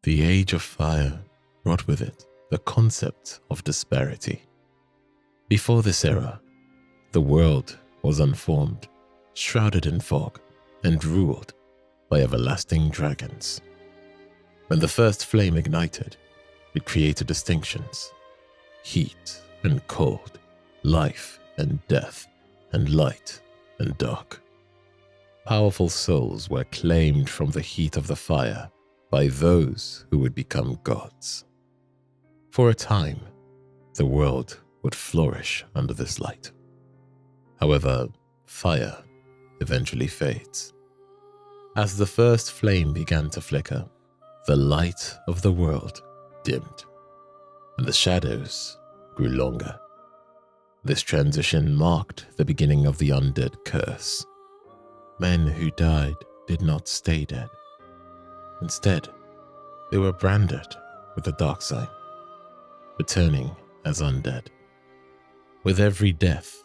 The Age of Fire brought with it the concept of disparity. Before this era, the world was unformed, shrouded in fog, and ruled by everlasting dragons. When the first flame ignited, it created distinctions: heat and cold, life and death, and light and dark. Powerful souls were claimed from the heat of the fire by those who would become gods. For a time, the world would flourish under this light. However, fire eventually fades. As the first flame began to flicker, the light of the world dimmed, and the shadows grew longer. This transition marked the beginning of the undead curse. Men who died did not stay dead. Instead, they were branded with the dark sign, returning as undead. With every death,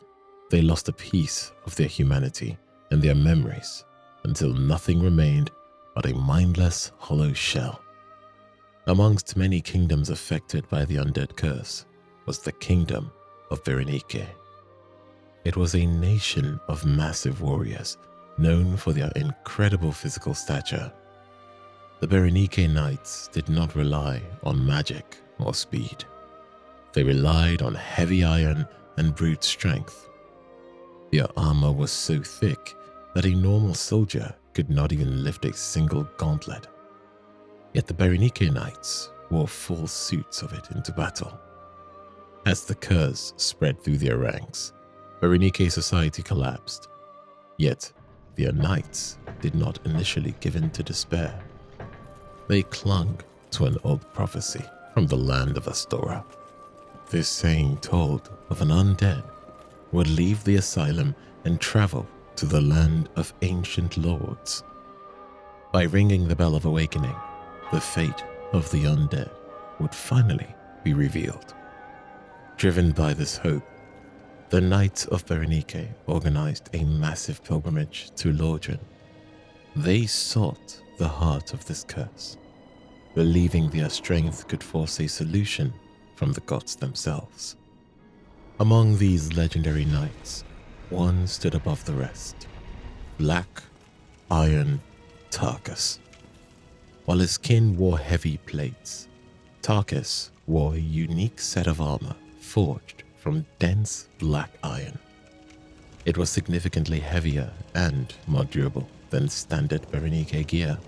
they lost a piece of their humanity and their memories until nothing remained but a mindless, hollow shell. Amongst many kingdoms affected by the undead curse was the kingdom of Berenike. It was a nation of massive warriors known for their incredible physical stature. The Berenike knights did not rely on magic or speed. They relied on heavy iron and brute strength. Their armor was so thick that a normal soldier could not even lift a single gauntlet. Yet the Berenike knights wore full suits of it into battle. As the curse spread through their ranks, Berenike society collapsed. Yet their knights did not initially give in to despair. They clung to an old prophecy from the land of Astora. This saying told of an undead who would leave the asylum and travel to the land of ancient lords. By ringing the bell of awakening, the fate of the undead would finally be revealed. Driven by this hope, the Knights of Berenike organized a massive pilgrimage to Lordran. They sought the heart of this curse, believing their strength could force a solution from the gods themselves. Among these legendary knights, one stood above the rest: Black Iron Tarkus. While his kin wore heavy plates, Tarkus wore a unique set of armor forged from dense black iron. It was significantly heavier and more durable than standard Berenike gear.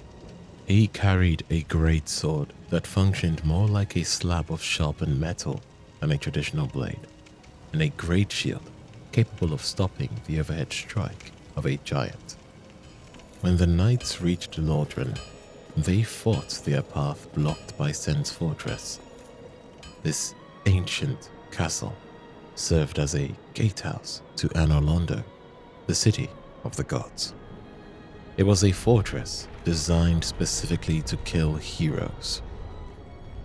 He carried a great sword that functioned more like a slab of sharpened metal than a traditional blade, and a great shield capable of stopping the overhead strike of a giant. When the knights reached Lordran, they fought their path blocked by Sen's fortress. This ancient castle served as a gatehouse to Anorlondo, the city of the gods. It was a fortress designed specifically to kill heroes.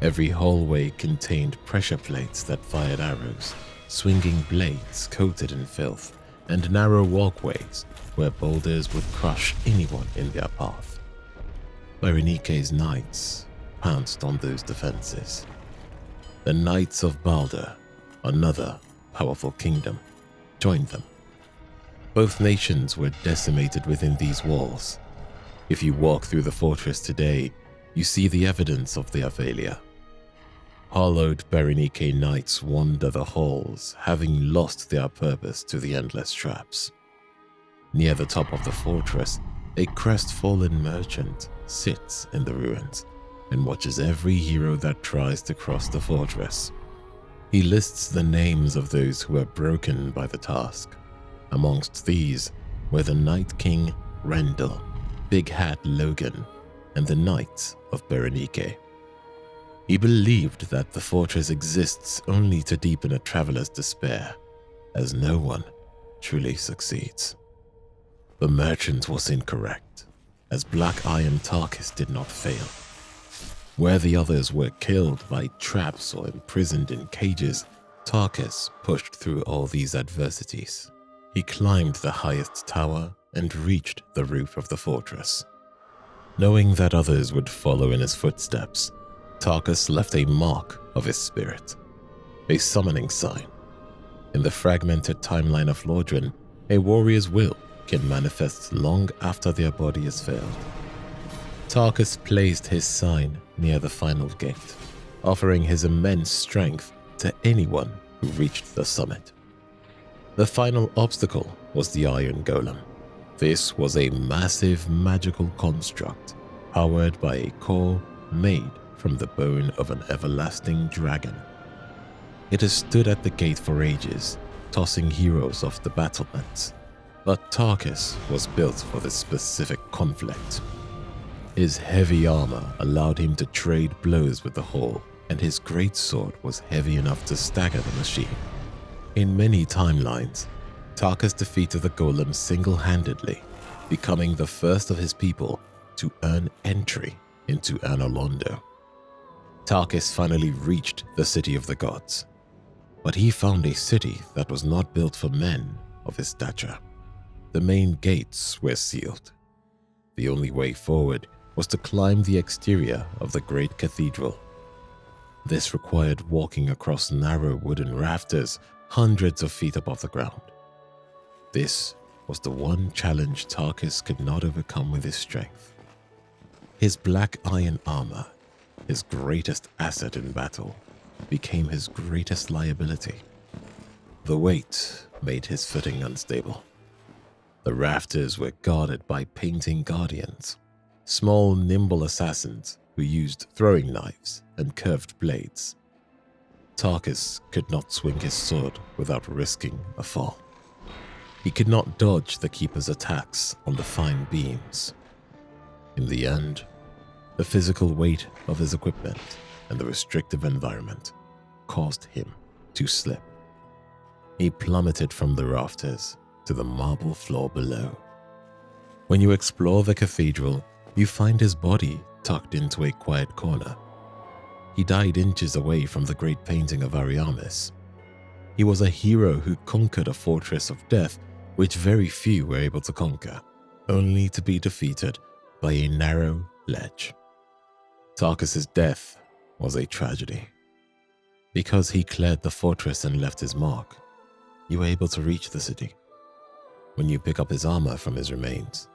Every hallway contained pressure plates that fired arrows, swinging blades coated in filth, and narrow walkways where boulders would crush anyone in their path. Berenike's knights pounced on those defenses. The Knights of Balder, another powerful kingdom, joined them. Both nations were decimated within these walls. If you walk through the fortress today, you see the evidence of their failure. Hollowed Berenike knights wander the halls, having lost their purpose to the endless traps. Near the top of the fortress, a crestfallen merchant sits in the ruins and watches every hero that tries to cross the fortress. He lists the names of those who were broken by the task. Amongst these were the Night King Rendel, Big Hat Logan, and the Knights of Berenike. He believed that the fortress exists only to deepen a traveler's despair, as no one truly succeeds. The merchant was incorrect, as Black Iron Tarkus did not fail. Where the others were killed by traps or imprisoned in cages, Tarkus pushed through all these adversities. He climbed the highest tower and reached the roof of the fortress. Knowing that others would follow in his footsteps, Tarkus left a mark of his spirit, a summoning sign. In the fragmented timeline of Lordran, a warrior's will can manifest long after their body has failed. Tarkus placed his sign near the final gate, offering his immense strength to anyone who reached the summit. The final obstacle was the Iron Golem. This was a massive magical construct powered by a core made from the bone of an everlasting dragon. It has stood at the gate for ages, tossing heroes off the battlements, but Tarkus was built for this specific conflict. His heavy armor allowed him to trade blows with the Hall, and his greatsword was heavy enough to stagger the machine. In many timelines, Tarkus defeated the golem single-handedly, becoming the first of his people to earn entry into Anor Londo. Tarkus finally reached the City of the Gods, but he found a city that was not built for men of his stature. The main gates were sealed. The only way forward was to climb the exterior of the great cathedral. This required walking across narrow wooden rafters hundreds of feet above the ground. This was the one challenge Tarkus could not overcome with his strength. His black iron armor, his greatest asset in battle, became his greatest liability. The weight made his footing unstable. The rafters were guarded by painting guardians, small nimble assassins who used throwing knives and curved blades. Tarkus could not swing his sword without risking a fall. He could not dodge the Keeper's attacks on the fine beams. In the end, the physical weight of his equipment and the restrictive environment caused him to slip. He plummeted from the rafters to the marble floor below. When you explore the cathedral, you find his body tucked into a quiet corner. He died inches away from the great painting of Ariamis. He was a hero who conquered a fortress of death which very few were able to conquer, only to be defeated by a narrow ledge. Tarkus's death was a tragedy. Because he cleared the fortress and left his mark, you were able to reach the city. When you pick up his armor from his remains,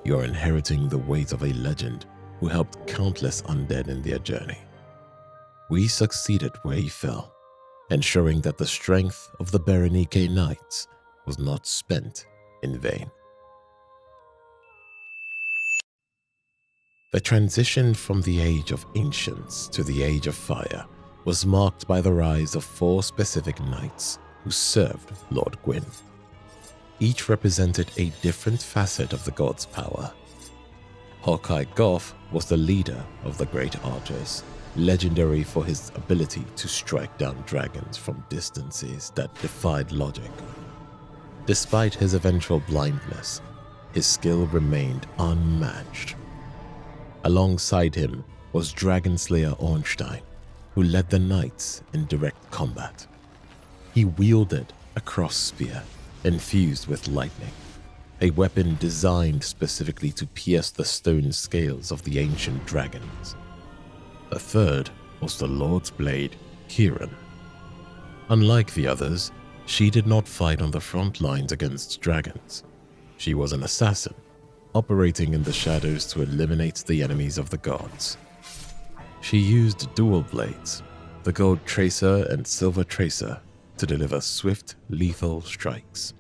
you are inheriting the weight of a legend who helped countless undead in their journey. We succeeded where he fell, ensuring that the strength of the Berenike Knights was not spent in vain. The transition from the Age of Ancients to the Age of Fire was marked by the rise of 4 specific knights who served Lord Gwyn. Each represented a different facet of the god's power. Hawkeye Gough was the leader of the Great Archers, legendary for his ability to strike down dragons from distances that defied logic. Despite his eventual blindness, his skill remained unmatched. Alongside him was Dragonslayer Ornstein, who led the knights in direct combat. He wielded a cross spear infused with lightning, a weapon designed specifically to pierce the stone scales of the ancient dragons. The third was the Lord's Blade, Carim. Unlike the others, she did not fight on the front lines against dragons. She was an assassin, operating in the shadows to eliminate the enemies of the gods. She used dual blades, the Gold Tracer and Silver Tracer, to deliver swift, lethal strikes.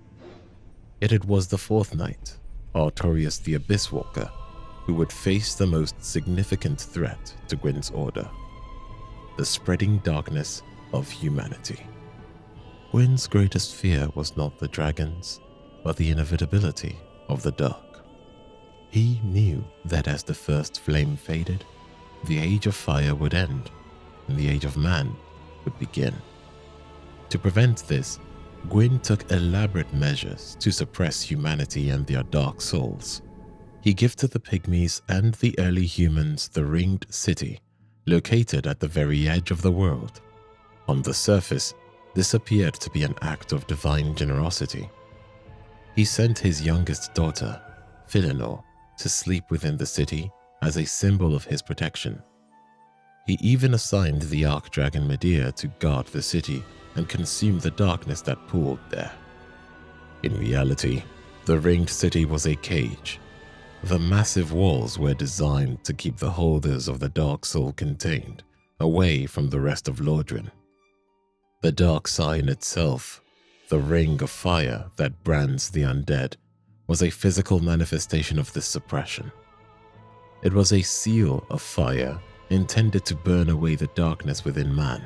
Yet it was the fourth knight, Artorias the Abyss Walker, who would face the most significant threat to Gwyn's order: the spreading darkness of humanity. Gwyn's greatest fear was not the dragons, but the inevitability of the dark. He knew that as the first flame faded, the Age of Fire would end, and the Age of Man would begin. To prevent this, Gwyn took elaborate measures to suppress humanity and their dark souls. He gifted the pygmies and the early humans the Ringed City, located at the very edge of the world. On the surface, this appeared to be an act of divine generosity. He sent his youngest daughter, Philinor, to sleep within the city as a symbol of his protection. He even assigned the Archdragon Vendyr to guard the city and consume the darkness that pooled there. In reality, the ringed city was a cage. The massive walls were designed to keep the holders of the Dark Soul contained, away from the rest of Lordran. The Dark Sign itself, the ring of fire that brands the undead, was a physical manifestation of this suppression. It was a seal of fire intended to burn away the darkness within man,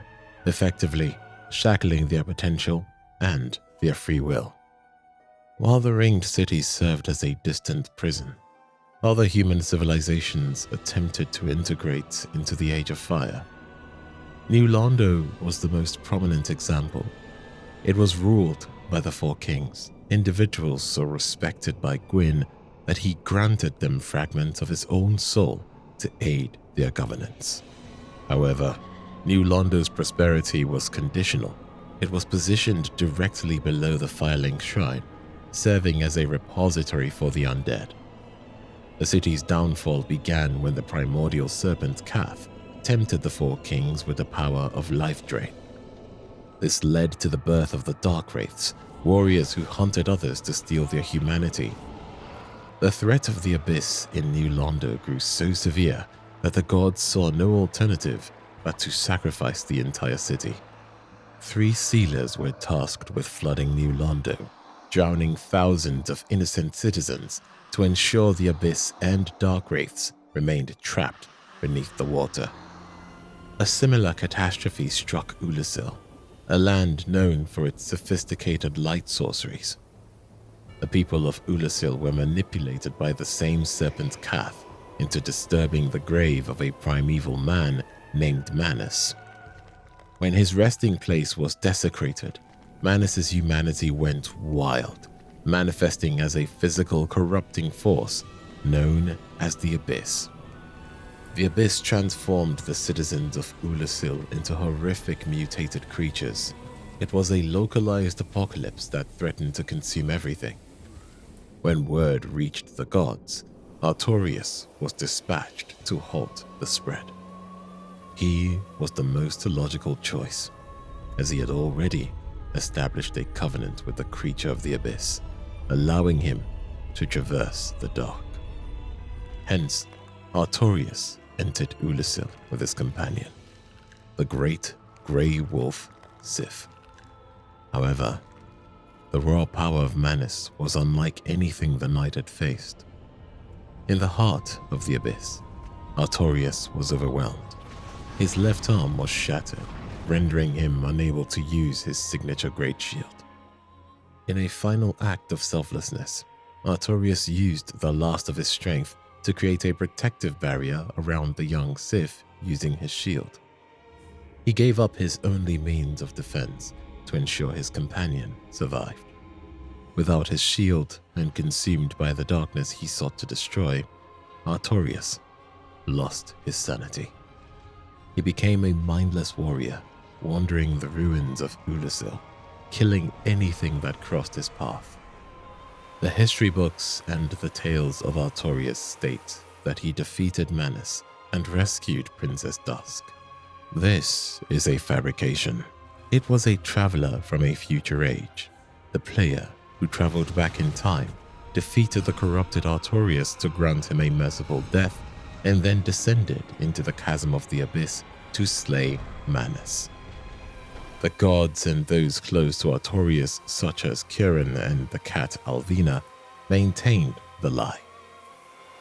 effectively shackling their potential and their free will. While the ringed city served as a distant prison, other human civilizations attempted to integrate into the Age of Fire. New Londo was the most prominent example. It was ruled by the Four Kings, individuals so respected by Gwyn that he granted them fragments of his own soul to aid their governance. However, New Londo's prosperity was conditional. It was positioned directly below the Firelink Shrine, serving as a repository for the undead. The city's downfall began when the primordial serpent Cath tempted the Four Kings with the power of life drain. This led to the birth of the Dark Wraiths, warriors who hunted others to steal their humanity. The threat of the Abyss in New Londo grew so severe that the gods saw no alternative but to sacrifice the entire city. 3 sealers were tasked with flooding New Londo, drowning thousands of innocent citizens to ensure the Abyss and Dark Wraiths remained trapped beneath the water. A similar catastrophe struck Ulasil, a land known for its sophisticated light sorceries. The people of Ulasil were manipulated by the same serpent Cath into disturbing the grave of a primeval man named Manus. When his resting place was desecrated, Manus's humanity went wild, manifesting as a physical corrupting force known as the Abyss. The Abyss transformed the citizens of Ulasil into horrific mutated creatures. It was a localized apocalypse that threatened to consume everything. When word reached the gods, Artorias was dispatched to halt the spread. He was the most logical choice, as he had already established a covenant with the creature of the Abyss, allowing him to traverse the dark. Hence, Artorias entered Ulasil with his companion, the great grey wolf Seath. However, the raw power of Manus was unlike anything the knight had faced. In the heart of the Abyss, Artorias was overwhelmed. His left arm was shattered, rendering him unable to use his signature great shield. In a final act of selflessness, Artorias used the last of his strength to create a protective barrier around the young Seath using his shield. He gave up his only means of defense to ensure his companion survived. Without his shield and consumed by the darkness he sought to destroy, Artorias lost his sanity. He became a mindless warrior, wandering the ruins of Ulasil, killing anything that crossed his path. The history books and the tales of Artorias state that he defeated Manus and rescued Princess Dusk. This is a fabrication. It was a traveler from a future age. The player who traveled back in time defeated the corrupted Artorias to grant him a merciful death and then descended into the chasm of the Abyss to slay Manus. The gods and those close to Artorias, such as Kirin and the cat Alvina, maintained the lie.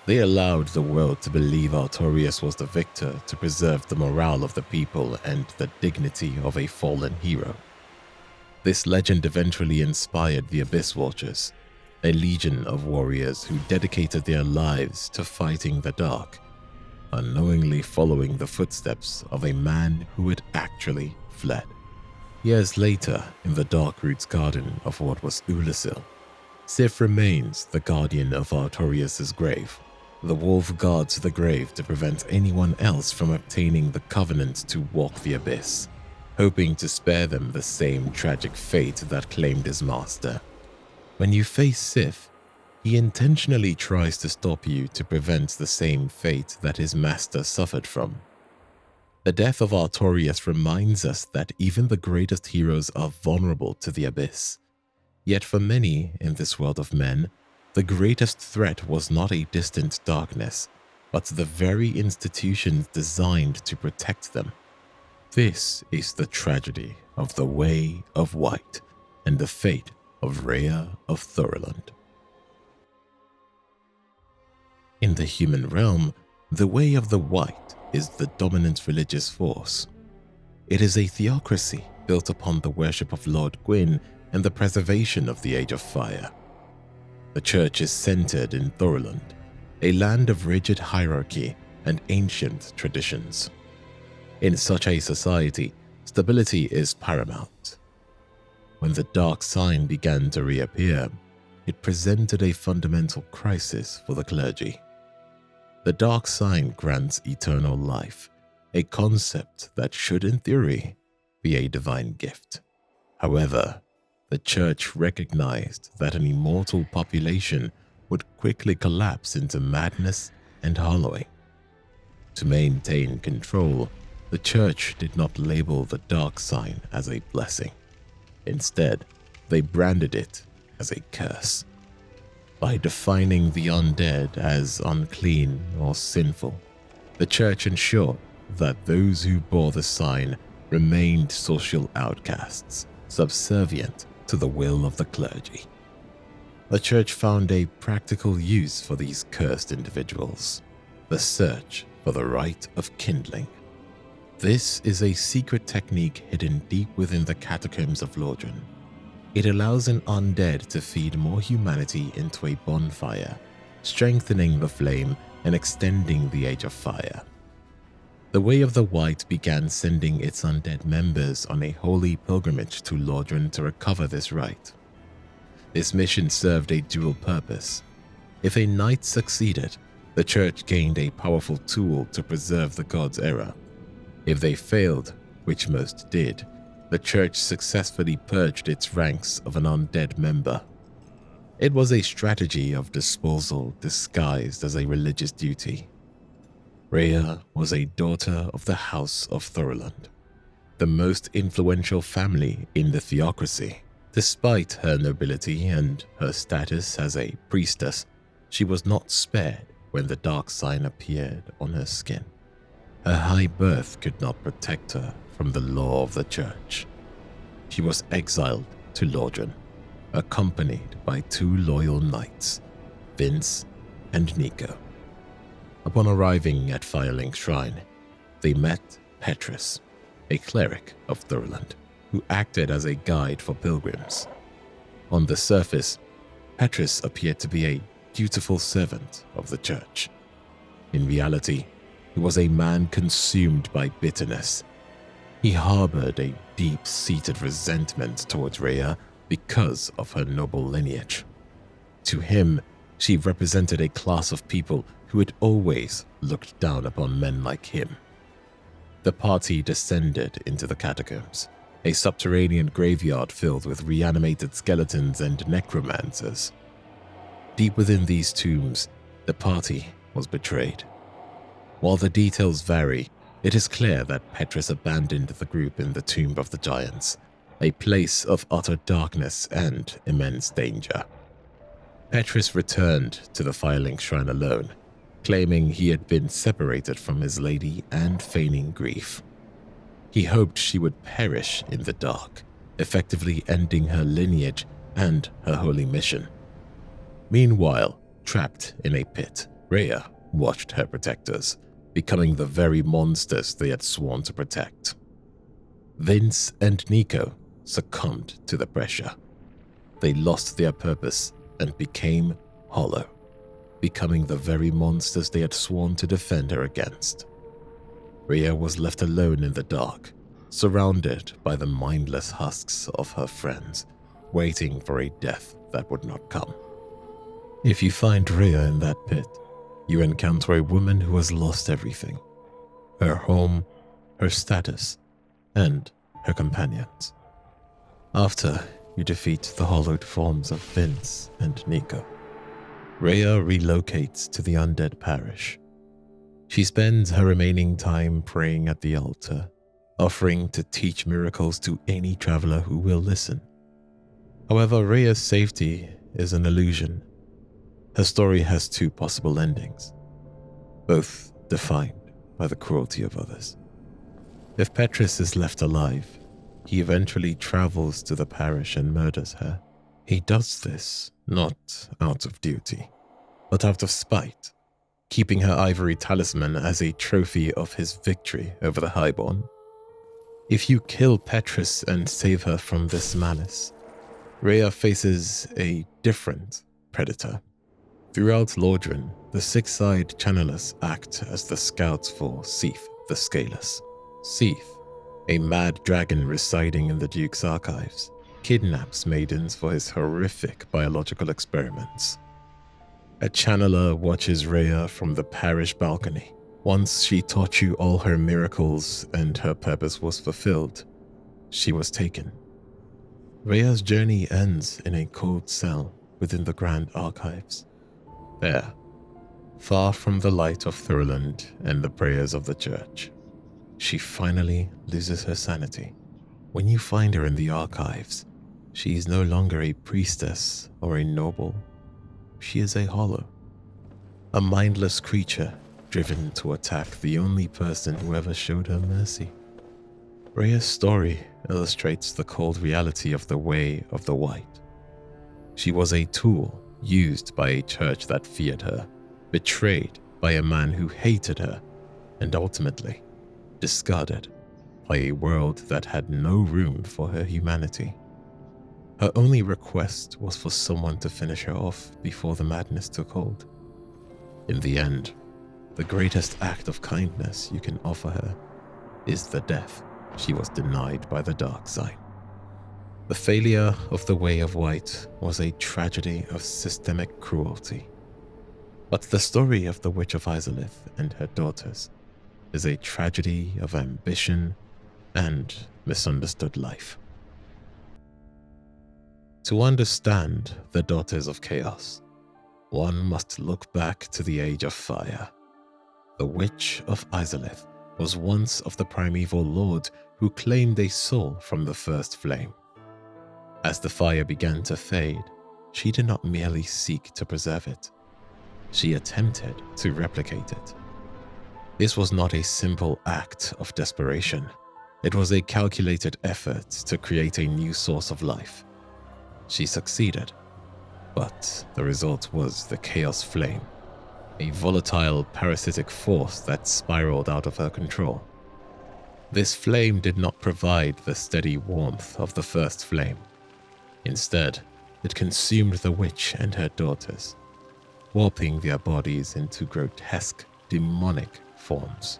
They allowed the world to believe Artorias was the victor to preserve the morale of the people and the dignity of a fallen hero. This legend eventually inspired the Abyss Watchers, a legion of warriors who dedicated their lives to fighting the dark, unknowingly following the footsteps of a man who had actually fled. Years later, in the Darkroots garden of what was Ulasil, Seath remains the guardian of Artorias' grave. The wolf guards the grave to prevent anyone else from obtaining the covenant to walk the Abyss, hoping to spare them the same tragic fate that claimed his master. When you face Seath, He intentionally tries to stop you to prevent the same fate that his master suffered from. The death of Artorias reminds us that even the greatest heroes are vulnerable to the abyss. Yet for many in this world of men, the greatest threat was not a distant darkness, but the very institutions designed to protect them. This is the tragedy of the Way of White and the fate of Rhea of Thorolund. In the human realm, the Way of the White is the dominant religious force. It is a theocracy built upon the worship of Lord Gwyn and the preservation of the Age of Fire. The church is centered in Thorolund, a land of rigid hierarchy and ancient traditions. In such a society, stability is paramount. When the dark sign began to reappear, it presented a fundamental crisis for the clergy. The dark sign grants eternal life, a concept that should, in theory, be a divine gift. However, the church recognized that an immortal population would quickly collapse into madness and hollowing. To maintain control, the church did not label the dark sign as a blessing. Instead, they branded it as a curse. By defining the undead as unclean or sinful, the church ensured that those who bore the sign remained social outcasts, subservient to the will of the clergy. The church found a practical use for these cursed individuals: the search for the rite of kindling. This is a secret technique hidden deep within the catacombs of Lordran. It allows an undead to feed more humanity into a bonfire, strengthening the flame and extending the Age of Fire. The Way of the White began sending its undead members on a holy pilgrimage to Lordran to recover this rite. This mission served a dual purpose. If a knight succeeded, the church gained a powerful tool to preserve the god's era. If they failed, which most did, the church successfully purged its ranks of an undead member. It was a strategy of disposal disguised as a religious duty. Rhea was a daughter of the House of Thorolund, the most influential family in the theocracy. Despite her nobility and her status as a priestess, she was not spared when the dark sign appeared on her skin. Her high birth could not protect her from the law of the church. She was exiled to Lordran, accompanied by two loyal knights, Vince and Nico. Upon arriving at Firelink Shrine, they met Petrus, a cleric of Thorolund, who acted as a guide for pilgrims. On the surface, Petrus appeared to be a dutiful servant of the church. In reality, he was a man consumed by bitterness. He harbored a deep-seated resentment towards Rhea because of her noble lineage. To him, she represented a class of people who had always looked down upon men like him. The party descended into the catacombs, a subterranean graveyard filled with reanimated skeletons and necromancers. Deep within these tombs, the party was betrayed. While the details vary, it is clear that Petrus abandoned the group in the Tomb of the Giants, a place of utter darkness and immense danger. Petrus returned to the Firelink Shrine alone, claiming he had been separated from his lady and feigning grief. He hoped she would perish in the dark, effectively ending her lineage and her holy mission. Meanwhile, trapped in a pit, Rhea watched her protectors, becoming the very monsters they had sworn to protect. Vince and Nico succumbed to the pressure. They lost their purpose and became hollow, becoming the very monsters they had sworn to defend her against. Rhea was left alone in the dark, surrounded by the mindless husks of her friends, waiting for a death that would not come. If you find Rhea in that pit, you encounter a woman who has lost everything: her home, her status, and her companions. After you defeat the hollowed forms of Vince and Nico, Rhea relocates to the undead parish. She spends her remaining time praying at the altar, offering to teach miracles to any traveler who will listen. However, Rhea's safety is an illusion. Her story has two possible endings, both defined by the cruelty of others. If Petrus is left alive, he eventually travels to the parish and murders her. He does this not out of duty, but out of spite, keeping her ivory talisman as a trophy of his victory over the Highborn. If you kill Petrus and save her from this malice, Rhea faces a different predator. Throughout Lordran, the six-eyed channelers act as the scouts for Seath the Scaleless. Seath, a mad dragon residing in the Duke's archives, kidnaps maidens for his horrific biological experiments. A channeler watches Rhea from the parish balcony. Once she taught you all her miracles and her purpose was fulfilled, she was taken. Rhea's journey ends in a cold cell within the Grand Archives. There, far from the light of Thurland and the prayers of the church, she finally loses her sanity. When you find her in the archives, she is no longer a priestess or a noble. She is a hollow, a mindless creature driven to attack the only person who ever showed her mercy. Rhea's story illustrates the cold reality of the Way of the White. She was a tool used by a church that feared her, betrayed by a man who hated her, and ultimately discarded by a world that had no room for her humanity. Her only request was for someone to finish her off before the madness took hold. In the end, the greatest act of kindness you can offer her is the death she was denied by the dark side. The failure of the Way of White was a tragedy of systemic cruelty. But the story of the Witch of Izalith and her daughters is a tragedy of ambition and misunderstood life. To understand the Daughters of Chaos, one must look back to the Age of Fire. The Witch of Izalith was once of the primeval lord who claimed a soul from the first flame. As the fire began to fade, she did not merely seek to preserve it. She attempted to replicate it. This was not a simple act of desperation. It was a calculated effort to create a new source of life. She succeeded, but the result was the Chaos Flame, a volatile parasitic force that spiraled out of her control. This flame did not provide the steady warmth of the first flame. Instead, it consumed the witch and her daughters, warping their bodies into grotesque, demonic forms.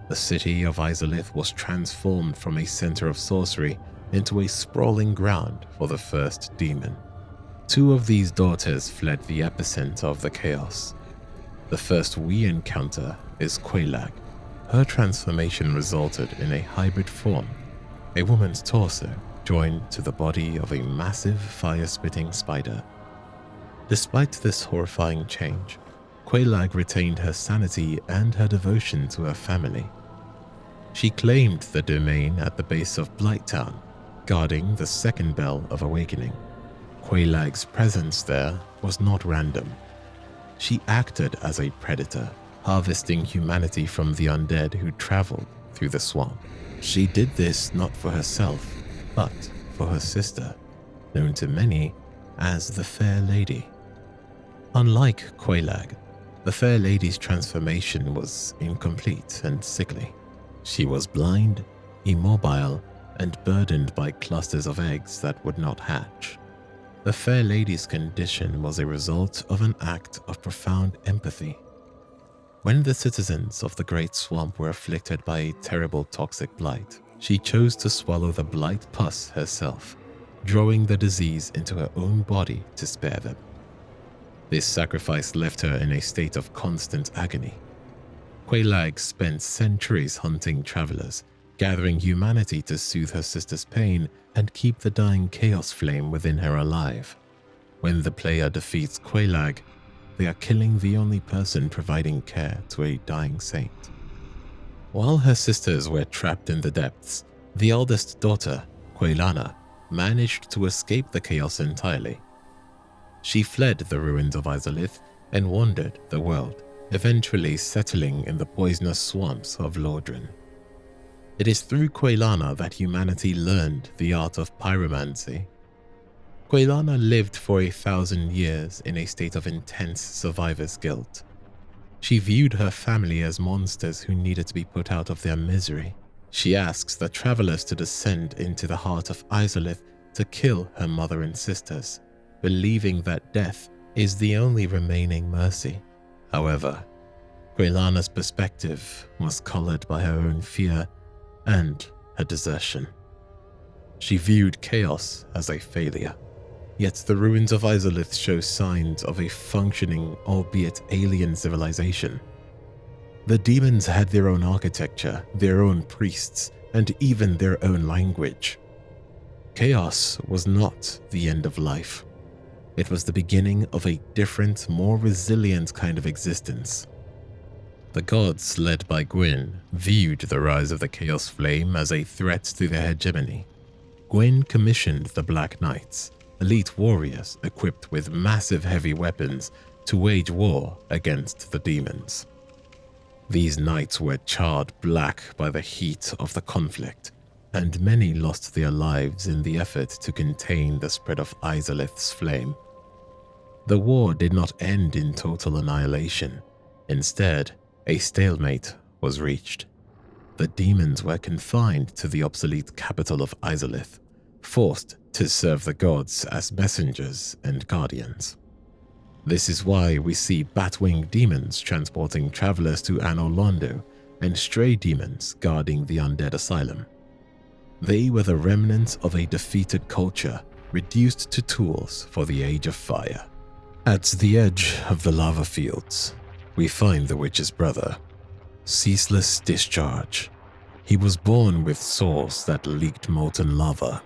The city of Izalith was transformed from a center of sorcery into a sprawling ground for the first demon. Two of these daughters fled the epicenter of the chaos. The first we encounter is Quelaag. Her transformation resulted in a hybrid form, a woman's torso joined to the body of a massive fire-spitting spider. Despite this horrifying change, Quelaag retained her sanity and her devotion to her family. She claimed the domain at the base of Blighttown, guarding the second bell of awakening. Quelaag's presence there was not random. She acted as a predator, harvesting humanity from the undead who traveled through the swamp. She did this not for herself, but for her sister, known to many as the Fair Lady. Unlike Quelaag, the Fair Lady's transformation was incomplete and sickly. She was blind, immobile, and burdened by clusters of eggs that would not hatch. The Fair Lady's condition was a result of an act of profound empathy. When the citizens of the Great Swamp were afflicted by a terrible toxic blight, she chose to swallow the blight pus herself, drawing the disease into her own body to spare them. This sacrifice left her in a state of constant agony. Quelaag spent centuries hunting travelers, gathering humanity to soothe her sister's pain and keep the dying chaos flame within her alive. When the player defeats Quelaag, they are killing the only person providing care to a dying saint. While her sisters were trapped in the depths, the eldest daughter, Quelana, managed to escape the chaos entirely. She fled the ruins of Izalith and wandered the world, eventually settling in the poisonous swamps of Lordran. It is through Quelana that humanity learned the art of pyromancy. Quelana lived for 1,000 years in a state of intense survivor's guilt. She viewed her family as monsters who needed to be put out of their misery. She asks the travelers to descend into the heart of Izalith to kill her mother and sisters, believing that death is the only remaining mercy. However, Quelana's perspective was colored by her own fear and her desertion. She viewed chaos as a failure, yet the ruins of Izalith show signs of a functioning, albeit alien civilization. The demons had their own architecture, their own priests, and even their own language. Chaos was not the end of life. It was the beginning of a different, more resilient kind of existence. The gods, led by Gwyn, viewed the rise of the Chaos Flame as a threat to their hegemony. Gwyn commissioned the Black Knights, elite warriors equipped with massive heavy weapons, to wage war against the demons. These knights were charred black by the heat of the conflict, and many lost their lives in the effort to contain the spread of Izalith's flame. The war did not end in total annihilation. Instead, a stalemate was reached. The demons were confined to the obsolete capital of Izalith, forced to serve the gods as messengers and guardians. This is why we see bat-winged demons transporting travelers to Anor Londo and stray demons guarding the undead asylum. They were the remnants of a defeated culture, reduced to tools for the Age of Fire. At the edge of the lava fields, we find the witch's brother, Ceaseless Discharge. He was born with sores that leaked molten lava,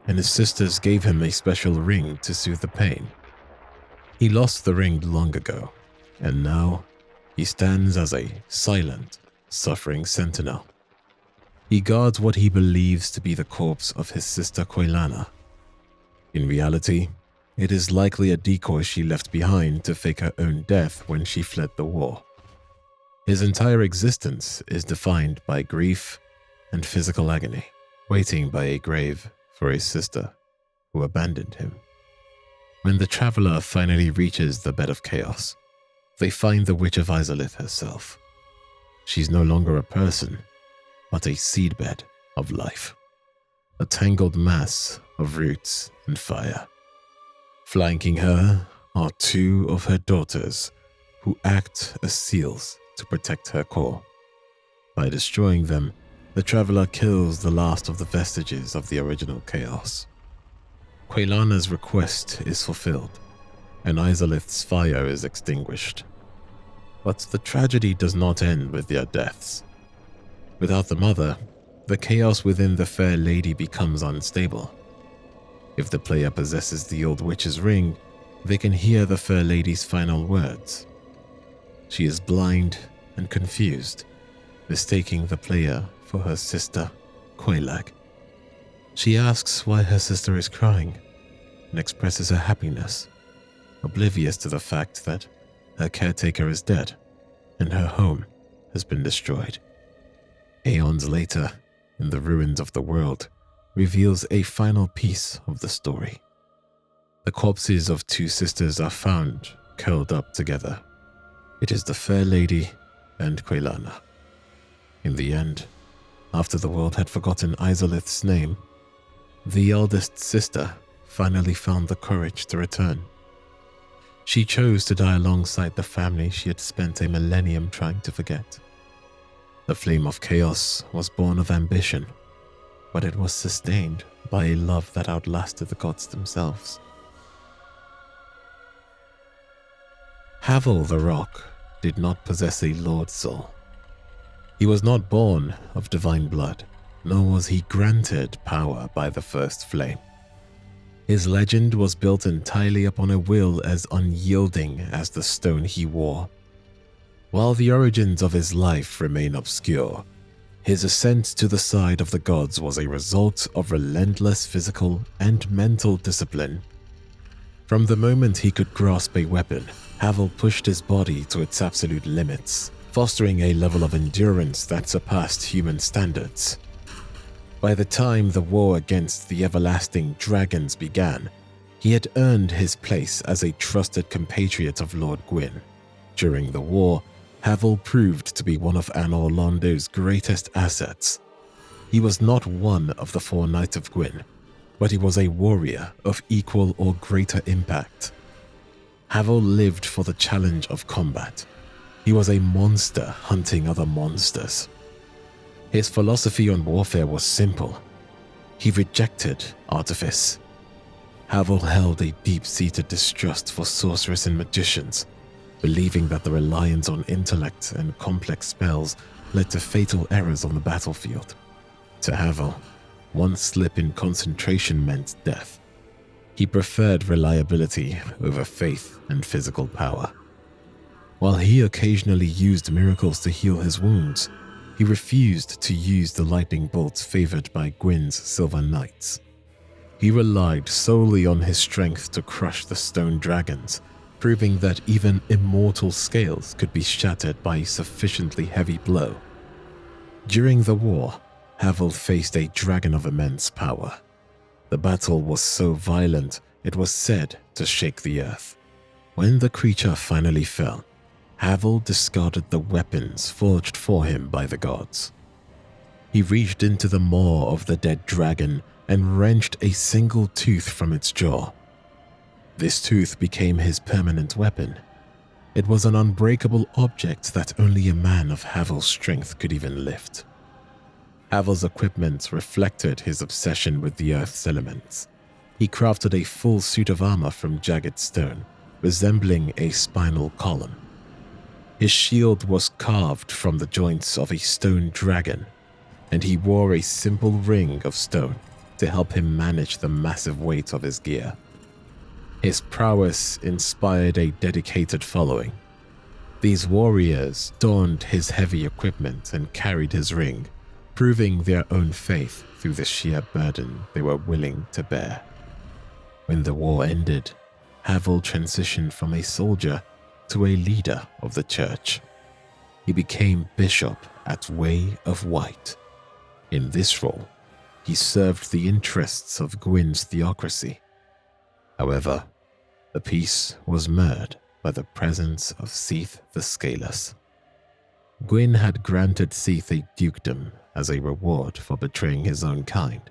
and his sisters gave him a special ring to soothe the pain. He lost the ring long ago, and now he stands as a silent, suffering sentinel. He guards what he believes to be the corpse of his sister Quelana. In reality, it is likely a decoy she left behind to fake her own death when she fled the war. His entire existence is defined by grief and physical agony, waiting by a grave for a sister who abandoned him. When the traveler finally reaches the bed of chaos, they find the Witch of Izalith herself. She's no longer a person, but a seedbed of life, a tangled mass of roots and fire. Flanking her are two of her daughters who act as seals to protect her core. By destroying them, the traveler kills the last of the vestiges of the original chaos. Quelana's request is fulfilled, and Izalith's fire is extinguished. But the tragedy does not end with their deaths. Without the mother, the chaos within the fair lady becomes unstable. If the player possesses the old witch's ring, they can hear the fair lady's final words. She is blind and confused, mistaking the player for her sister, Quelag. She asks why her sister is crying and expresses her happiness, oblivious to the fact that her caretaker is dead and her home has been destroyed. Aeons later, in the ruins of the world, reveals a final piece of the story. The corpses of two sisters are found curled up together. It is the fair lady and Quelana. In the end, after the world had forgotten Izalith's name, the eldest sister finally found the courage to return. She chose to die alongside the family she had spent a millennium trying to forget. The flame of chaos was born of ambition, but it was sustained by a love that outlasted the gods themselves. Havel the Rock did not possess a lord soul. He was not born of divine blood, nor was he granted power by the first flame. His legend was built entirely upon a will as unyielding as the stone he wore. While the origins of his life remain obscure, his ascent to the side of the gods was a result of relentless physical and mental discipline. From the moment he could grasp a weapon, Havel pushed his body to its absolute limits, fostering a level of endurance that surpassed human standards. By the time the war against the everlasting dragons began, he had earned his place as a trusted compatriot of Lord Gwyn. During the war, Havel proved to be one of Anor Londo's greatest assets. He was not one of the 4 Knights of Gwyn, but he was a warrior of equal or greater impact. Havel lived for the challenge of combat. He was a monster hunting other monsters. His philosophy on warfare was simple. He rejected artifice. Havel held a deep-seated distrust for sorcerers and magicians, believing that the reliance on intellect and complex spells led to fatal errors on the battlefield. To Havel, one slip in concentration meant death. He preferred reliability over faith and physical power. While he occasionally used miracles to heal his wounds, he refused to use the lightning bolts favored by Gwyn's Silver Knights. He relied solely on his strength to crush the stone dragons, proving that even immortal scales could be shattered by a sufficiently heavy blow. During the war, Havel faced a dragon of immense power. The battle was so violent it was said to shake the earth. When the creature finally fell, Havel discarded the weapons forged for him by the gods. He reached into the maw of the dead dragon and wrenched a single tooth from its jaw. This tooth became his permanent weapon. It was an unbreakable object that only a man of Havel's strength could even lift. Havel's equipment reflected his obsession with the earth's elements. He crafted a full suit of armor from jagged stone, resembling a spinal column. His shield was carved from the joints of a stone dragon, and he wore a simple ring of stone to help him manage the massive weight of his gear. His prowess inspired a dedicated following. These warriors donned his heavy equipment and carried his ring, proving their own faith through the sheer burden they were willing to bear. When the war ended, Havel transitioned from a soldier to a leader of the church. He became bishop at Way of White. In this role, he served the interests of Gwyn's theocracy. However, the peace was marred by the presence of Seath the Scaleless. Gwyn had granted Seath a dukedom as a reward for betraying his own kind.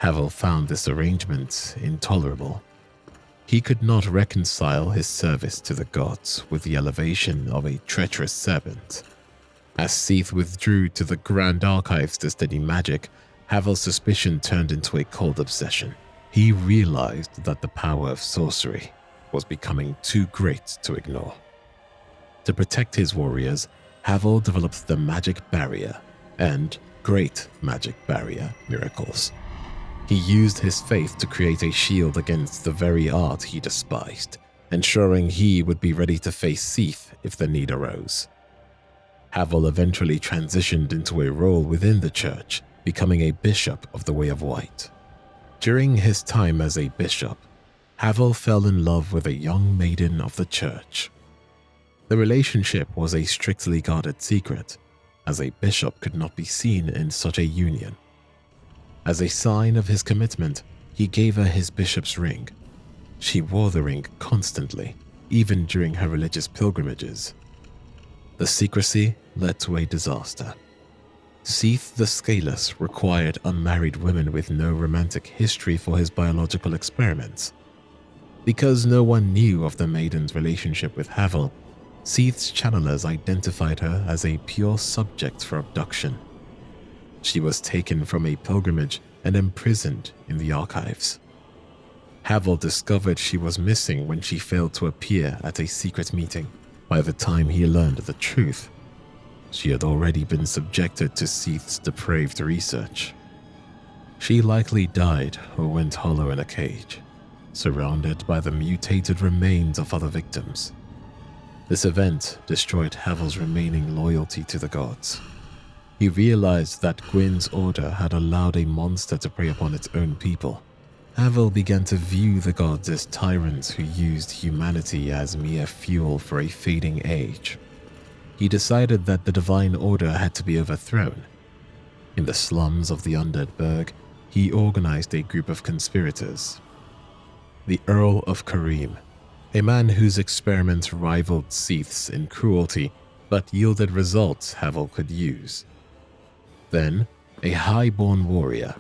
Havel found this arrangement intolerable. He could not reconcile his service to the gods with the elevation of a treacherous servant. As Seath withdrew to the Grand Archives to study magic, Havel's suspicion turned into a cold obsession. He realized that the power of sorcery was becoming too great to ignore. To protect his warriors, Havel developed the Magic Barrier and Great Magic Barrier miracles. He used his faith to create a shield against the very art he despised, ensuring he would be ready to face Seath if the need arose. Havel eventually transitioned into a role within the church, becoming a bishop of the Way of White. During his time as a bishop, Havel fell in love with a young maiden of the church. The relationship was a strictly guarded secret, as a bishop could not be seen in such a union. As a sign of his commitment, he gave her his bishop's ring. She wore the ring constantly, even during her religious pilgrimages. The secrecy led to a disaster. Seath the Scaleless required unmarried women with no romantic history for his biological experiments. Because no one knew of the maiden's relationship with Havel, Seath's channelers identified her as a pure subject for abduction. She was taken from a pilgrimage and imprisoned in the archives. Havel discovered she was missing when she failed to appear at a secret meeting. By the time he learned the truth, she had already been subjected to Seath's depraved research. She likely died or went hollow in a cage, surrounded by the mutated remains of other victims. This event destroyed Havel's remaining loyalty to the gods. He realized that Gwyn's order had allowed a monster to prey upon its own people. Havel began to view the gods as tyrants who used humanity as mere fuel for a fading age. He decided that the divine order had to be overthrown. In the slums of the Undead Burg, he organized a group of conspirators. The Earl of Carim, a man whose experiments rivaled Seath's in cruelty but yielded results Havel could use. Then, a high-born warrior,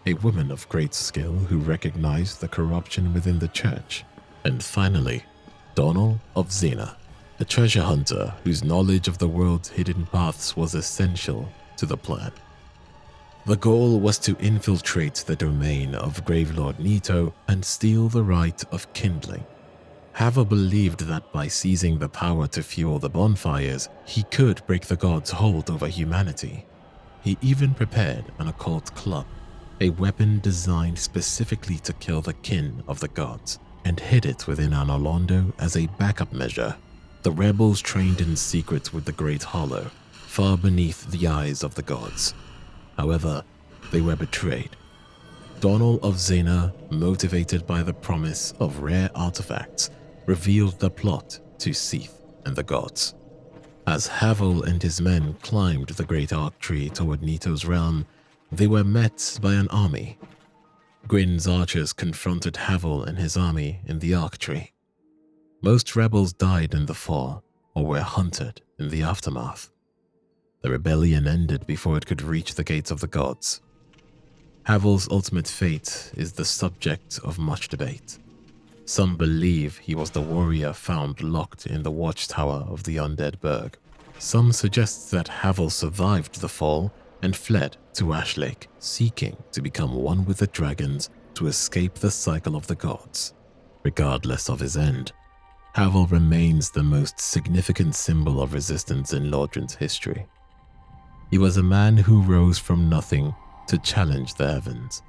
a woman of great skill who recognized the corruption within the church. And finally, Donal of Zena, a treasure hunter whose knowledge of the world's hidden paths was essential to the plan. The goal was to infiltrate the domain of Gravelord Nito and steal the right of kindling. Havel believed that by seizing the power to fuel the bonfires, he could break the gods' hold over humanity. He even prepared an occult club, a weapon designed specifically to kill the kin of the gods, and hid it within Anor Londo as a backup measure. The rebels trained in secret with the Great Hollow, far beneath the eyes of the gods. However, they were betrayed. Donal of Zena, motivated by the promise of rare artifacts, revealed the plot to Seath and the gods. As Havel and his men climbed the great arc tree toward Nito's realm, they were met by an army. Gwyn's archers confronted Havel and his army in the arc tree. Most rebels died in the fall or were hunted in the aftermath. The rebellion ended before it could reach the gates of the gods. Havel's ultimate fate is the subject of much debate. Some believe he was the warrior found locked in the watchtower of the Undead Burg. Some suggest that Havel survived the fall and fled to Ash Lake, seeking to become one with the dragons to escape the cycle of the gods. Regardless of his end, Havel remains the most significant symbol of resistance in Lordran's history. He was a man who rose from nothing to challenge the heavens,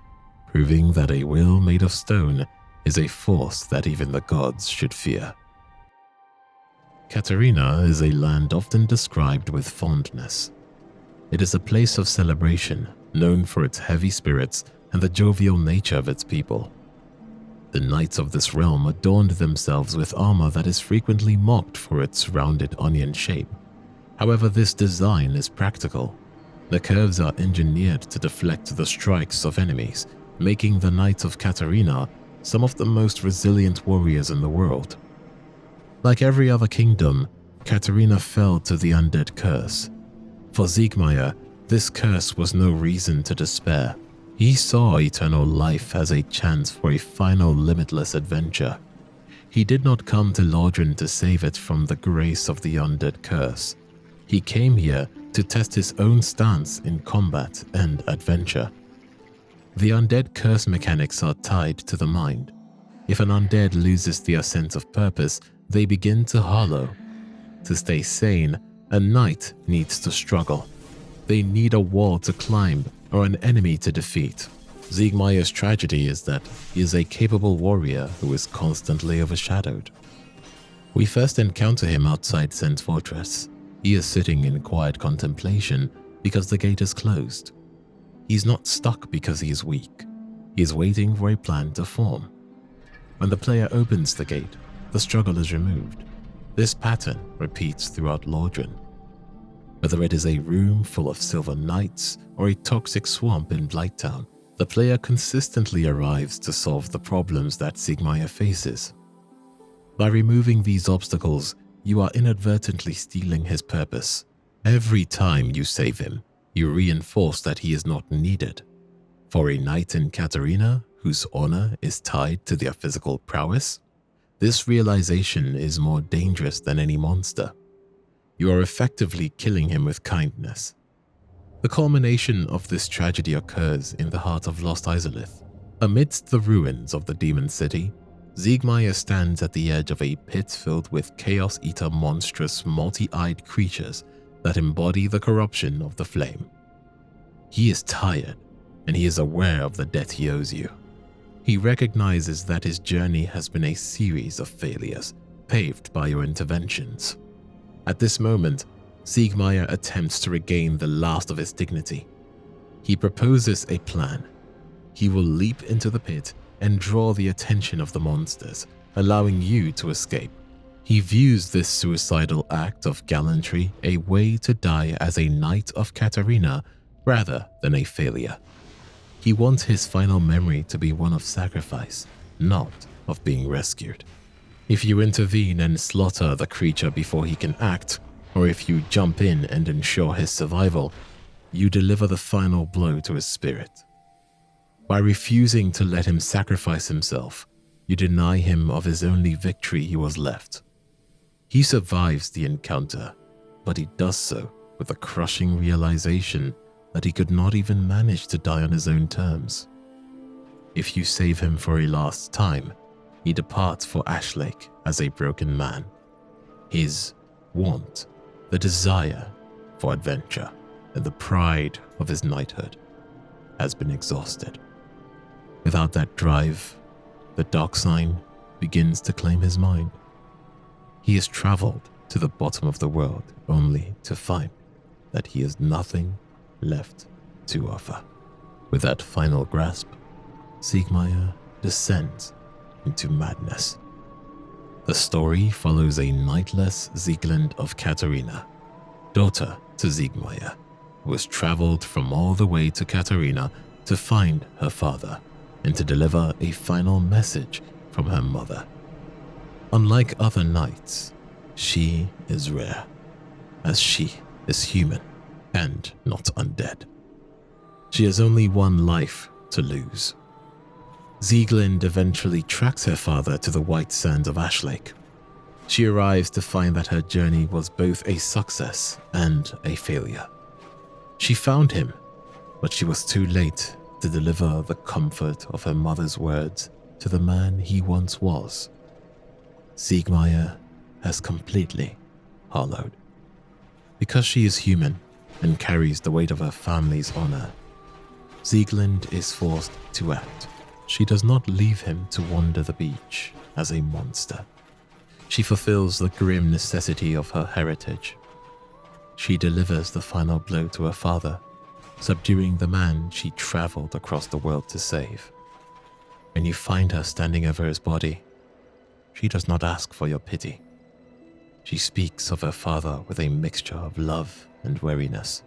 proving that a will made of stone is a force that even the gods should fear. Catarina is a land often described with fondness. It is a place of celebration, known for its heavy spirits and the jovial nature of its people. The knights of this realm adorned themselves with armor that is frequently mocked for its rounded onion shape. However, this design is practical. The curves are engineered to deflect the strikes of enemies, making the Knights of Catarina some of the most resilient warriors in the world. Like every other kingdom, Catarina fell to the undead curse. For Siegmeyer, this curse was no reason to despair. He saw eternal life as a chance for a final limitless adventure. He did not come to Lordran to save it from the grace of the undead curse. He came here to test his own stance in combat and adventure. The undead curse mechanics are tied to the mind. If an undead loses their sense of purpose, they begin to hollow. To stay sane, a knight needs to struggle. They need a wall to climb or an enemy to defeat. Siegmeyer's tragedy is that he is a capable warrior who is constantly overshadowed. We first encounter him outside Sen's fortress. He is sitting in quiet contemplation because the gate is closed. He's not stuck because he is weak. He is waiting for a plan to form. When the player opens the gate, the struggle is removed. This pattern repeats throughout Lordran. Whether it is a room full of silver knights or a toxic swamp in Blighttown, the player consistently arrives to solve the problems that Siegmeyer faces. By removing these obstacles, you are inadvertently stealing his purpose. Every time you save him, you reinforce that he is not needed. For a knight in Catarina, whose honor is tied to their physical prowess, this realization is more dangerous than any monster. You are effectively killing him with kindness. The culmination of this tragedy occurs in the heart of Lost Izalith. Amidst the ruins of the Demon City, Siegmeyer stands at the edge of a pit filled with Chaos Eater monstrous multi-eyed creatures that embody the corruption of the flame. He is tired and he is aware of the debt he owes you. He recognizes that his journey has been a series of failures, paved by your interventions. At this moment, Siegmeyer attempts to regain the last of his dignity. He proposes a plan. He will leap into the pit and draw the attention of the monsters, allowing you to escape. He views this suicidal act of gallantry a way to die as a knight of Catarina rather than a failure. He wants his final memory to be one of sacrifice, not of being rescued. If you intervene and slaughter the creature before he can act, or if you jump in and ensure his survival, you deliver the final blow to his spirit. By refusing to let him sacrifice himself, you deny him of his only victory he was left. He survives the encounter, but he does so with a crushing realization that he could not even manage to die on his own terms. If you save him for a last time, he departs for Ashlake as a broken man. His want, the desire for adventure, and the pride of his knighthood has been exhausted. Without that drive, the dark sign begins to claim his mind. He has traveled to the bottom of the world only to find that he has nothing left to offer. With that final grasp, Siegmeyer descends into madness. The story follows a knightless Sieglind of Catarina, daughter to Siegmeyer, who has traveled from all the way to Catarina to find her father and to deliver a final message from her mother. Unlike other knights, she is rare, as she is human and not undead. She has only one life to lose. Sieglind eventually tracks her father to the white sands of Ashlake. She arrives to find that her journey was both a success and a failure. She found him, but she was too late to deliver the comfort of her mother's words to the man he once was. Siegmeyer has completely hollowed. Because she is human and carries the weight of her family's honor, Sieglind is forced to act. She does not leave him to wander the beach as a monster. She fulfills the grim necessity of her heritage. She delivers the final blow to her father, subduing the man she traveled across the world to save. When you find her standing over his body, she does not ask for your pity. She speaks of her father with a mixture of love and weariness.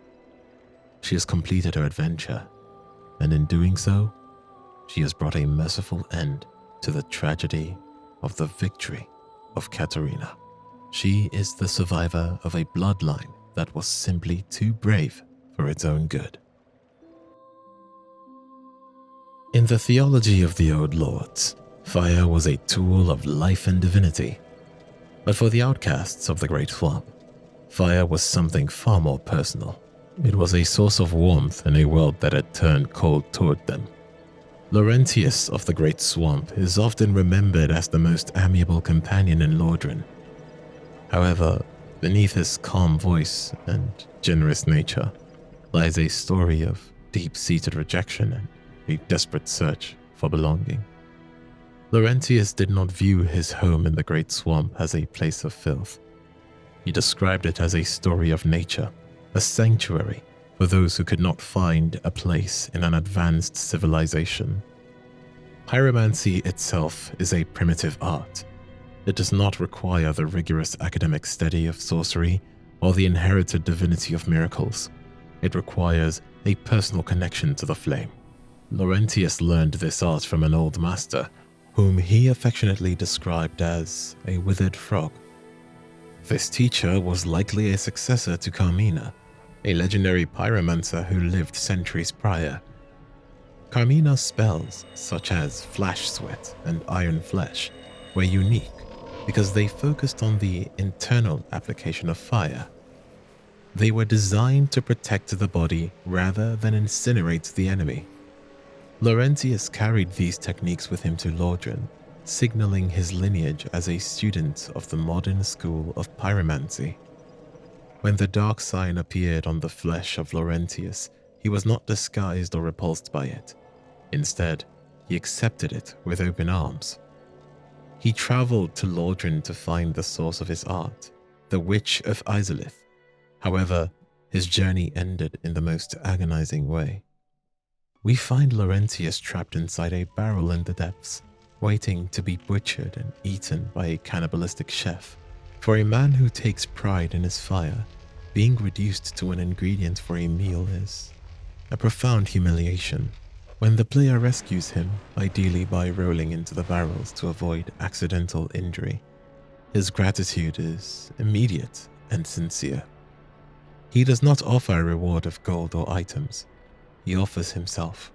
She has completed her adventure, and in doing so, she has brought a merciful end to the tragedy of the victory of Catarina. She is the survivor of a bloodline that was simply too brave for its own good. In the theology of the Old Lords, fire was a tool of life and divinity. But for the outcasts of the Great Swamp, fire was something far more personal. It was a source of warmth in a world that had turned cold toward them. Laurentius of the Great Swamp is often remembered as the most amiable companion in Lordran. However, beneath his calm voice and generous nature lies a story of deep-seated rejection and a desperate search for belonging. Laurentius did not view his home in the Great Swamp as a place of filth. He described it as a story of nature, a sanctuary for those who could not find a place in an advanced civilization. Pyromancy itself is a primitive art. It does not require the rigorous academic study of sorcery or the inherited divinity of miracles. It requires a personal connection to the flame. Laurentius learned this art from an old master, whom he affectionately described as a withered frog. This teacher was likely a successor to Carmina, a legendary pyromancer who lived centuries prior. Carmina's spells, such as Flash Sweat and Iron Flesh, were unique because they focused on the internal application of fire. They were designed to protect the body rather than incinerate the enemy. Laurentius carried these techniques with him to Lordran, signaling his lineage as a student of the modern school of pyromancy. When the dark sign appeared on the flesh of Laurentius, he was not disguised or repulsed by it. Instead, he accepted it with open arms. He traveled to Lordran to find the source of his art, the Witch of Izalith. However, his journey ended in the most agonizing way. We find Laurentius trapped inside a barrel in the depths, waiting to be butchered and eaten by a cannibalistic chef. For a man who takes pride in his fire, being reduced to an ingredient for a meal is a profound humiliation. When the player rescues him, ideally by rolling into the barrels to avoid accidental injury, his gratitude is immediate and sincere. He does not offer a reward of gold or items. He offers himself.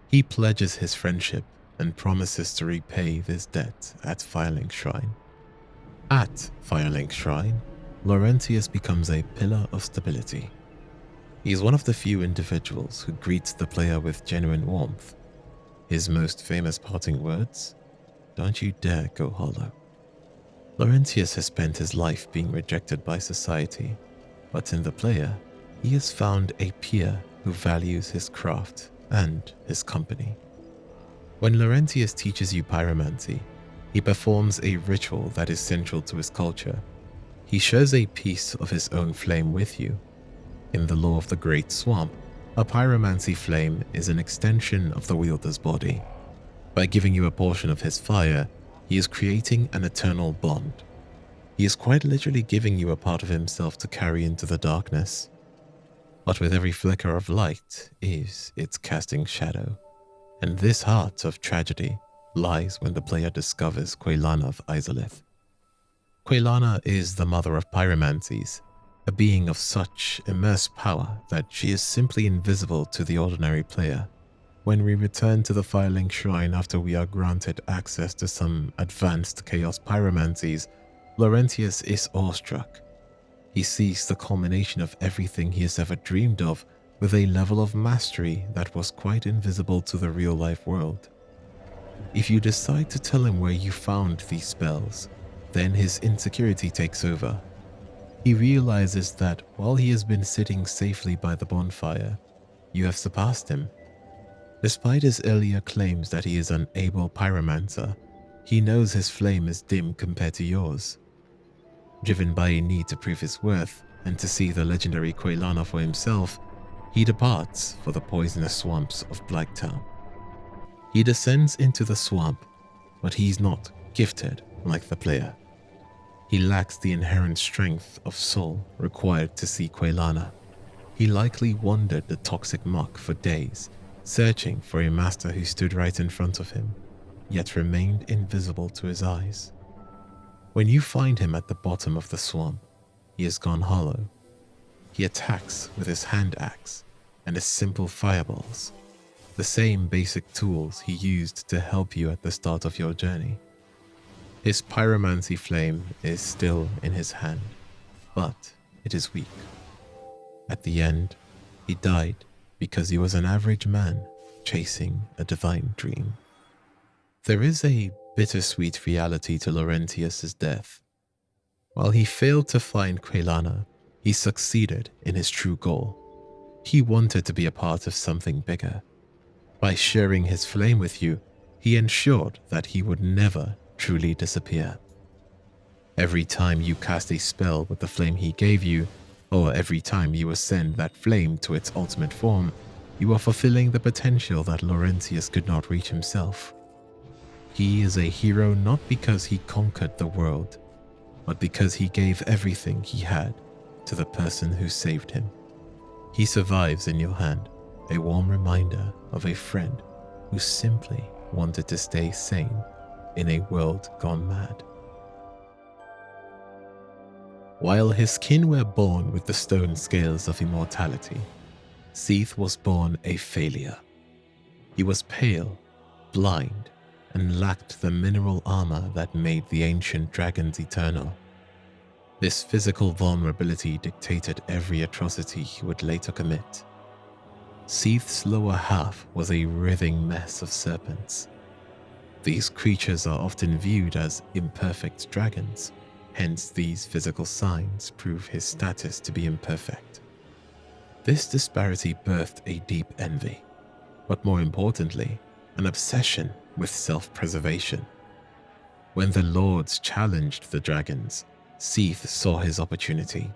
He pledges his friendship and promises to repay this debt at Firelink Shrine. At Firelink Shrine, Laurentius becomes a pillar of stability. He is one of the few individuals who greets the player with genuine warmth. His most famous parting words, "Don't you dare go hollow." Laurentius has spent his life being rejected by society, but in the player, he has found a peer who values his craft and his company. When Laurentius teaches you pyromancy, he performs a ritual that is central to his culture. He shares a piece of his own flame with you. In the lore of the Great Swamp, a pyromancy flame is an extension of the wielder's body. By giving you a portion of his fire, he is creating an eternal bond. He is quite literally giving you a part of himself to carry into the darkness. But with every flicker of light is its casting shadow. And this heart of tragedy lies when the player discovers Quelana of Izalith. Quelana is the mother of pyromancies, a being of such immense power that she is simply invisible to the ordinary player. When we return to the Firelink Shrine after we are granted access to some advanced chaos pyromancies, Laurentius is awestruck. He sees the culmination of everything he has ever dreamed of with a level of mastery that was quite invisible to the real-life world. If you decide to tell him where you found these spells, then his insecurity takes over. He realizes that while he has been sitting safely by the bonfire, you have surpassed him. Despite his earlier claims that he is an able pyromancer, he knows his flame is dim compared to yours. Driven by a need to prove his worth and to see the legendary Quelana for himself, he departs for the poisonous swamps of Blacktown. He descends into the swamp, but he's not gifted like the player. He lacks the inherent strength of soul required to see Quelana. He likely wandered the toxic muck for days, searching for a master who stood right in front of him, yet remained invisible to his eyes. When you find him at the bottom of the swamp, he has gone hollow. He attacks with his hand axe and his simple fireballs, the same basic tools he used to help you at the start of your journey. His pyromancy flame is still in his hand, but it is weak. At the end, he died because he was an average man chasing a divine dream. There is a bittersweet reality to Laurentius' death. While he failed to find Quelana, he succeeded in his true goal. He wanted to be a part of something bigger. By sharing his flame with you, he ensured that he would never truly disappear. Every time you cast a spell with the flame he gave you, or every time you ascend that flame to its ultimate form, you are fulfilling the potential that Laurentius could not reach himself. He is a hero not because he conquered the world, but because he gave everything he had to the person who saved him. He survives in your hand, a warm reminder of a friend who simply wanted to stay sane in a world gone mad. While his kin were born with the stone scales of immortality, Seath was born a failure. He was pale, blind, and lacked the mineral armor that made the ancient dragons eternal. This physical vulnerability dictated every atrocity he would later commit. Seath's lower half was a writhing mess of serpents. These creatures are often viewed as imperfect dragons, hence these physical signs prove his status to be imperfect. This disparity birthed a deep envy, but more importantly, an obsession with self-preservation. When the lords challenged the dragons, Seath saw his opportunity.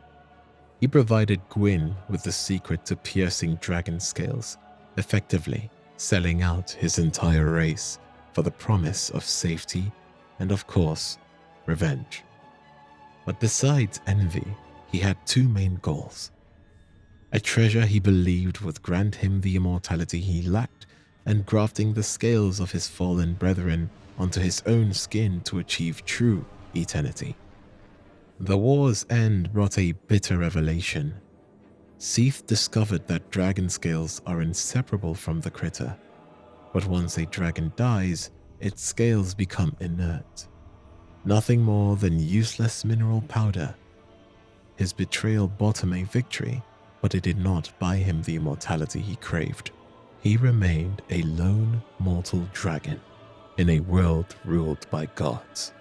He provided Gwyn with the secret to piercing dragon scales, effectively selling out his entire race for the promise of safety and, of course, revenge. But besides envy, he had two main goals. A treasure he believed would grant him the immortality he lacked, and grafting the scales of his fallen brethren onto his own skin to achieve true eternity. The war's end brought a bitter revelation. Seath discovered that dragon scales are inseparable from the critter, but once a dragon dies, its scales become inert. Nothing more than useless mineral powder. His betrayal bought him a victory, but it did not buy him the immortality he craved. He remained a lone mortal dragon in a world ruled by gods.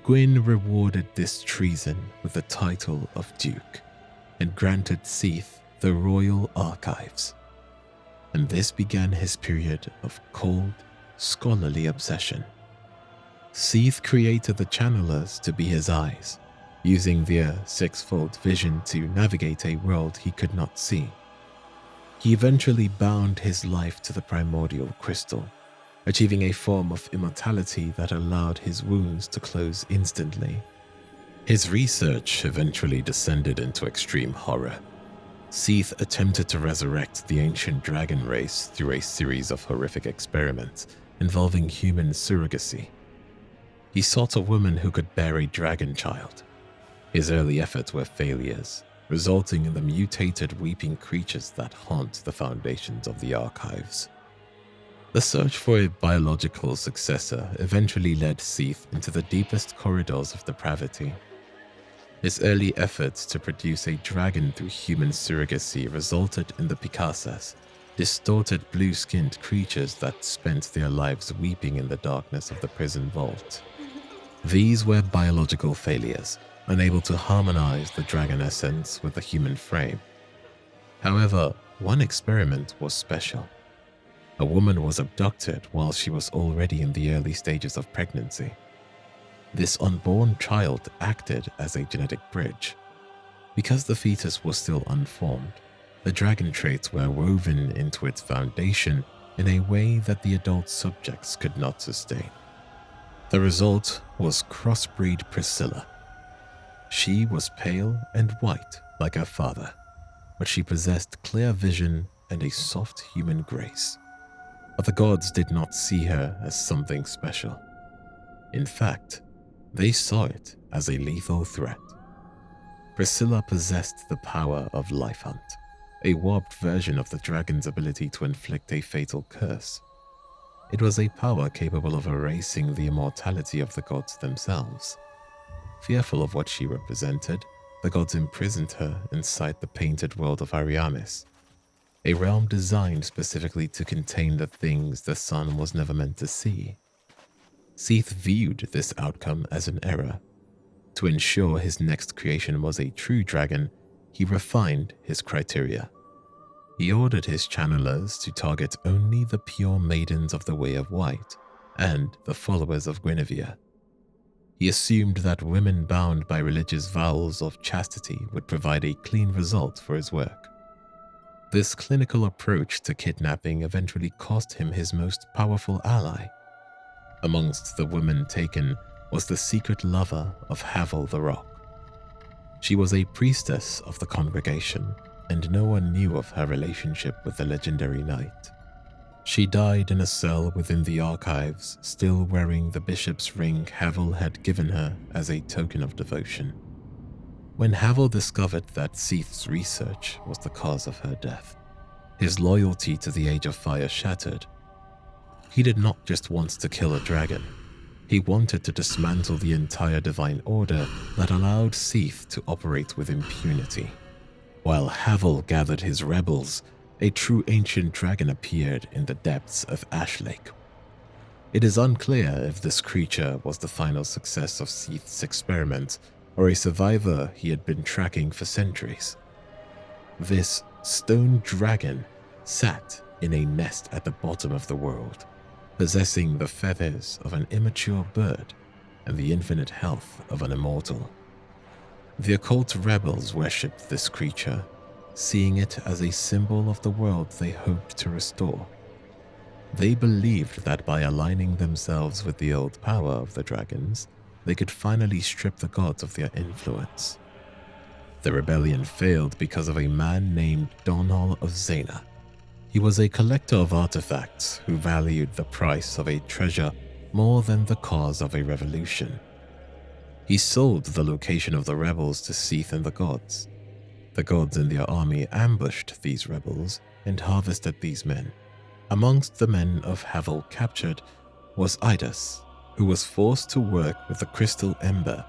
Gwyn rewarded this treason with the title of Duke and granted Seath the royal archives. And this began his period of cold, scholarly obsession. Seath created the channelers to be his eyes, using their sixfold vision to navigate a world he could not see. He eventually bound his life to the primordial crystal, achieving a form of immortality that allowed his wounds to close instantly. His research eventually descended into extreme horror. Seath attempted to resurrect the ancient dragon race through a series of horrific experiments involving human surrogacy. He sought a woman who could bear a dragon child. His early efforts were failures, resulting in the mutated weeping creatures that haunt the foundations of the archives. The search for a biological successor eventually led Seath into the deepest corridors of depravity. His early efforts to produce a dragon through human surrogacy resulted in the Picasas, distorted blue-skinned creatures that spent their lives weeping in the darkness of the prison vault. These were biological failures, unable to harmonize the dragon essence with the human frame. However, one experiment was special. A woman was abducted while she was already in the early stages of pregnancy. This unborn child acted as a genetic bridge. Because the fetus was still unformed, the dragon traits were woven into its foundation in a way that the adult subjects could not sustain. The result was crossbreed Priscilla. She was pale and white like her father, but she possessed clear vision and a soft human grace. But the gods did not see her as something special. In fact, they saw it as a lethal threat. Priscilla possessed the power of Life Hunt, a warped version of the dragon's ability to inflict a fatal curse. It was a power capable of erasing the immortality of the gods themselves. Fearful of what she represented, the gods imprisoned her inside the painted world of Ariamis, a realm designed specifically to contain the things the sun was never meant to see. Seath viewed this outcome as an error. To ensure his next creation was a true dragon, he refined his criteria. He ordered his channelers to target only the pure maidens of the Way of White and the followers of Guinevere. He assumed that women bound by religious vows of chastity would provide a clean result for his work. This clinical approach to kidnapping eventually cost him his most powerful ally. Amongst the women taken was the secret lover of Havel the Rock. She was a priestess of the congregation, and no one knew of her relationship with the legendary knight. She died in a cell within the archives, still wearing the bishop's ring Havel had given her as a token of devotion. When Havel discovered that Seath's research was the cause of her death, his loyalty to the Age of Fire shattered. He did not just want to kill a dragon. He wanted to dismantle the entire divine order that allowed Seath to operate with impunity. While Havel gathered his rebels, a true ancient dragon appeared in the depths of Ash Lake. It is unclear if this creature was the final success of Seath's experiment or a survivor he had been tracking for centuries. This stone dragon sat in a nest at the bottom of the world, possessing the feathers of an immature bird and the infinite health of an immortal. The occult rebels worshipped this creature, seeing it as a symbol of the world they hoped to restore. They believed that by aligning themselves with the old power of the dragons, they could finally strip the gods of their influence. The rebellion failed because of a man named Donal of Zena. He was a collector of artifacts who valued the price of a treasure more than the cause of a revolution. He sold the location of the rebels to Seath and the gods. The gods and their army ambushed these rebels and harvested these men. Amongst the men of Havel captured was Idus, who was forced to work with the crystal ember,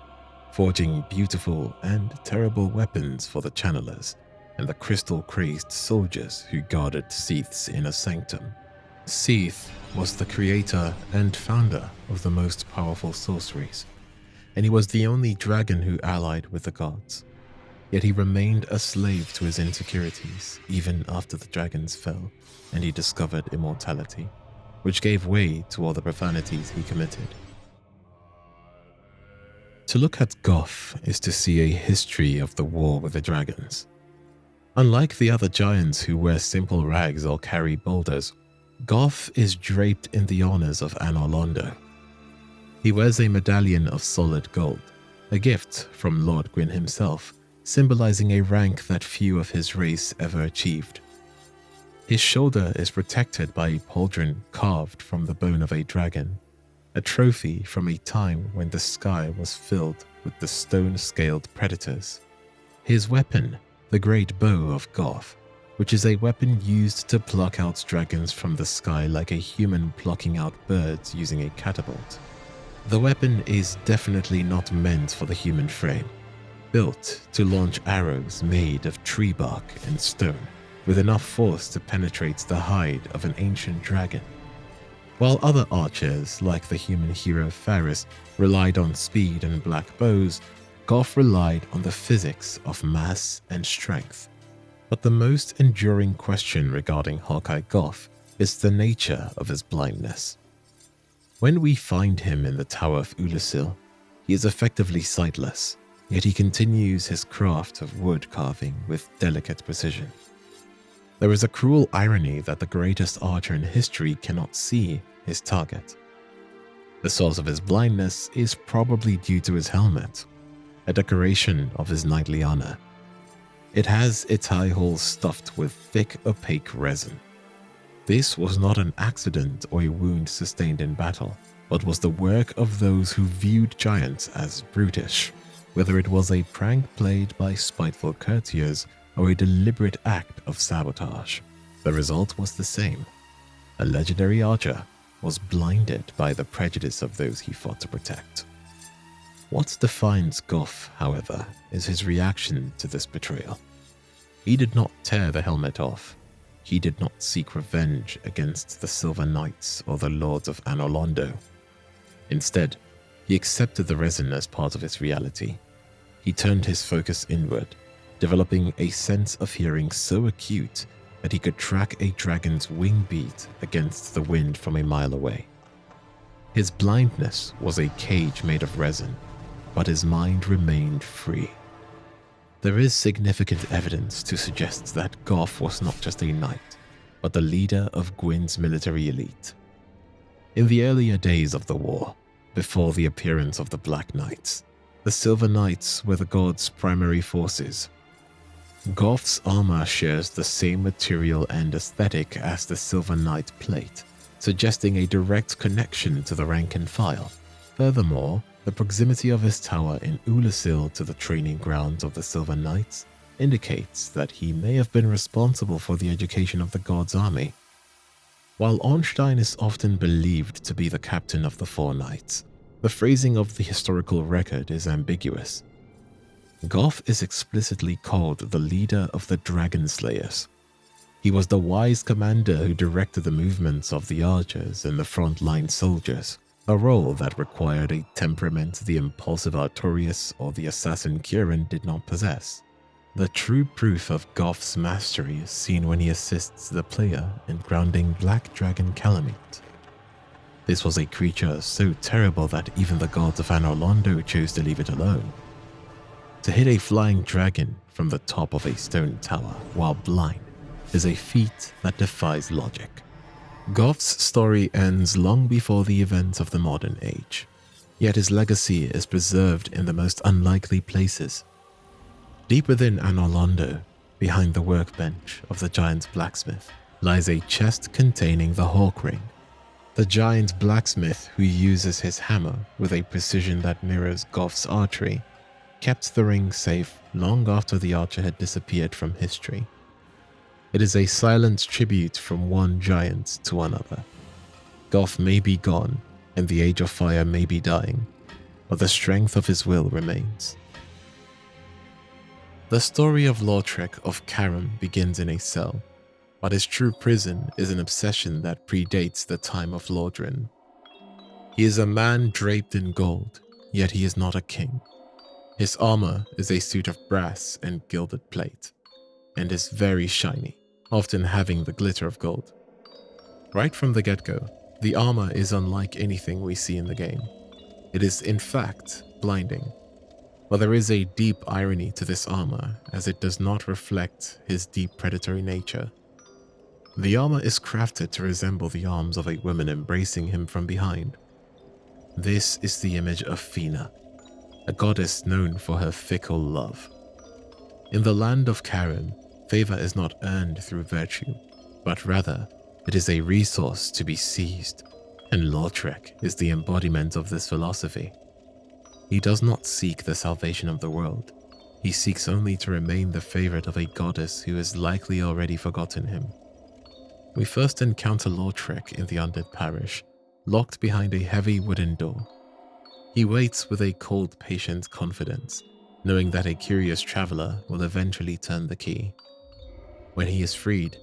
forging beautiful and terrible weapons for the channelers and the crystal-crazed soldiers who guarded Seath's inner sanctum. Seath was the creator and founder of the most powerful sorceries, and he was the only dragon who allied with the gods. Yet he remained a slave to his insecurities even after the dragons fell and he discovered immortality, which gave way to all the profanities he committed. To look at Gough is to see a history of the war with the dragons. Unlike the other giants who wear simple rags or carry boulders, Gough is draped in the honors of Anor Londo. He wears a medallion of solid gold, a gift from Lord Gwyn himself, symbolizing a rank that few of his race ever achieved. His shoulder is protected by a pauldron carved from the bone of a dragon, a trophy from a time when the sky was filled with the stone-scaled predators. His weapon, the great bow of Gough, which is a weapon used to pluck out dragons from the sky like a human plucking out birds using a catapult. The weapon is definitely not meant for the human frame, built to launch arrows made of tree bark and stone, with enough force to penetrate the hide of an ancient dragon. While other archers, like the human hero Faris, relied on speed and black bows, Gough relied on the physics of mass and strength. But the most enduring question regarding Hawkeye Gough is the nature of his blindness. When we find him in the Tower of Ulasil, he is effectively sightless, yet he continues his craft of wood carving with delicate precision. There is a cruel irony that the greatest archer in history cannot see his target. The source of his blindness is probably due to his helmet, a decoration of his knightly honor. It has its eye holes stuffed with thick, opaque resin. This was not an accident or a wound sustained in battle, but was the work of those who viewed giants as brutish, whether it was a prank played by spiteful courtiers or a deliberate act of sabotage. The result was the same. A legendary archer was blinded by the prejudice of those he fought to protect. What defines Gough, however, is his reaction to this betrayal. He did not tear the helmet off. He did not seek revenge against the Silver Knights or the Lords of Anor Londo. Instead, he accepted the resin as part of his reality. He turned his focus inward, developing a sense of hearing so acute that he could track a dragon's wing beat against the wind from a mile away. His blindness was a cage made of resin, but his mind remained free. There is significant evidence to suggest that Gough was not just a knight, but the leader of Gwyn's military elite. In the earlier days of the war, before the appearance of the Black Knights, the Silver Knights were the gods' primary forces. Gough's armor shares the same material and aesthetic as the Silver Knight plate, suggesting a direct connection to the rank and file. Furthermore, the proximity of his tower in Ulasil to the training grounds of the Silver Knights indicates that he may have been responsible for the education of the god's army. While Ornstein is often believed to be the captain of the Four Knights, the phrasing of the historical record is ambiguous. Gough is explicitly called the leader of the Dragon Slayers. He was the wise commander who directed the movements of the archers and the frontline soldiers, a role that required a temperament the impulsive Artorias or the assassin Kieran did not possess. The true proof of Gough's mastery is seen when he assists the player in grounding Black Dragon Calamite. This was a creature so terrible that even the gods of Anor Londo chose to leave it alone. To hit a flying dragon from the top of a stone tower while blind is a feat that defies logic. Gough's story ends long before the events of the modern age, yet his legacy is preserved in the most unlikely places. Deep within Anor Londo, behind the workbench of the giant blacksmith, lies a chest containing the Hawk Ring. The giant blacksmith, who uses his hammer with a precision that mirrors Gough's archery, kept the ring safe long after the archer had disappeared from history. It is a silent tribute from one giant to another. Gough may be gone, and the Age of Fire may be dying, but the strength of his will remains. The story of Lautrec of Carim begins in a cell, but his true prison is an obsession that predates the time of Lordran. He is a man draped in gold, yet he is not a king. His armor is a suit of brass and gilded plate, and is very shiny, often having the glitter of gold. Right from the get-go, the armor is unlike anything we see in the game. It is, in fact, blinding. But there is a deep irony to this armor, as it does not reflect his deep predatory nature. The armor is crafted to resemble the arms of a woman embracing him from behind. This is the image of Fina, a goddess known for her fickle love. In the land of Carim, favor is not earned through virtue, but rather it is a resource to be seized, and Lautrec is the embodiment of this philosophy. He does not seek the salvation of the world. He seeks only to remain the favorite of a goddess who has likely already forgotten him. We first encounter Lautrec in the undead parish, locked behind a heavy wooden door. He waits with a cold, patient confidence, knowing that a curious traveler will eventually turn the key. When he is freed,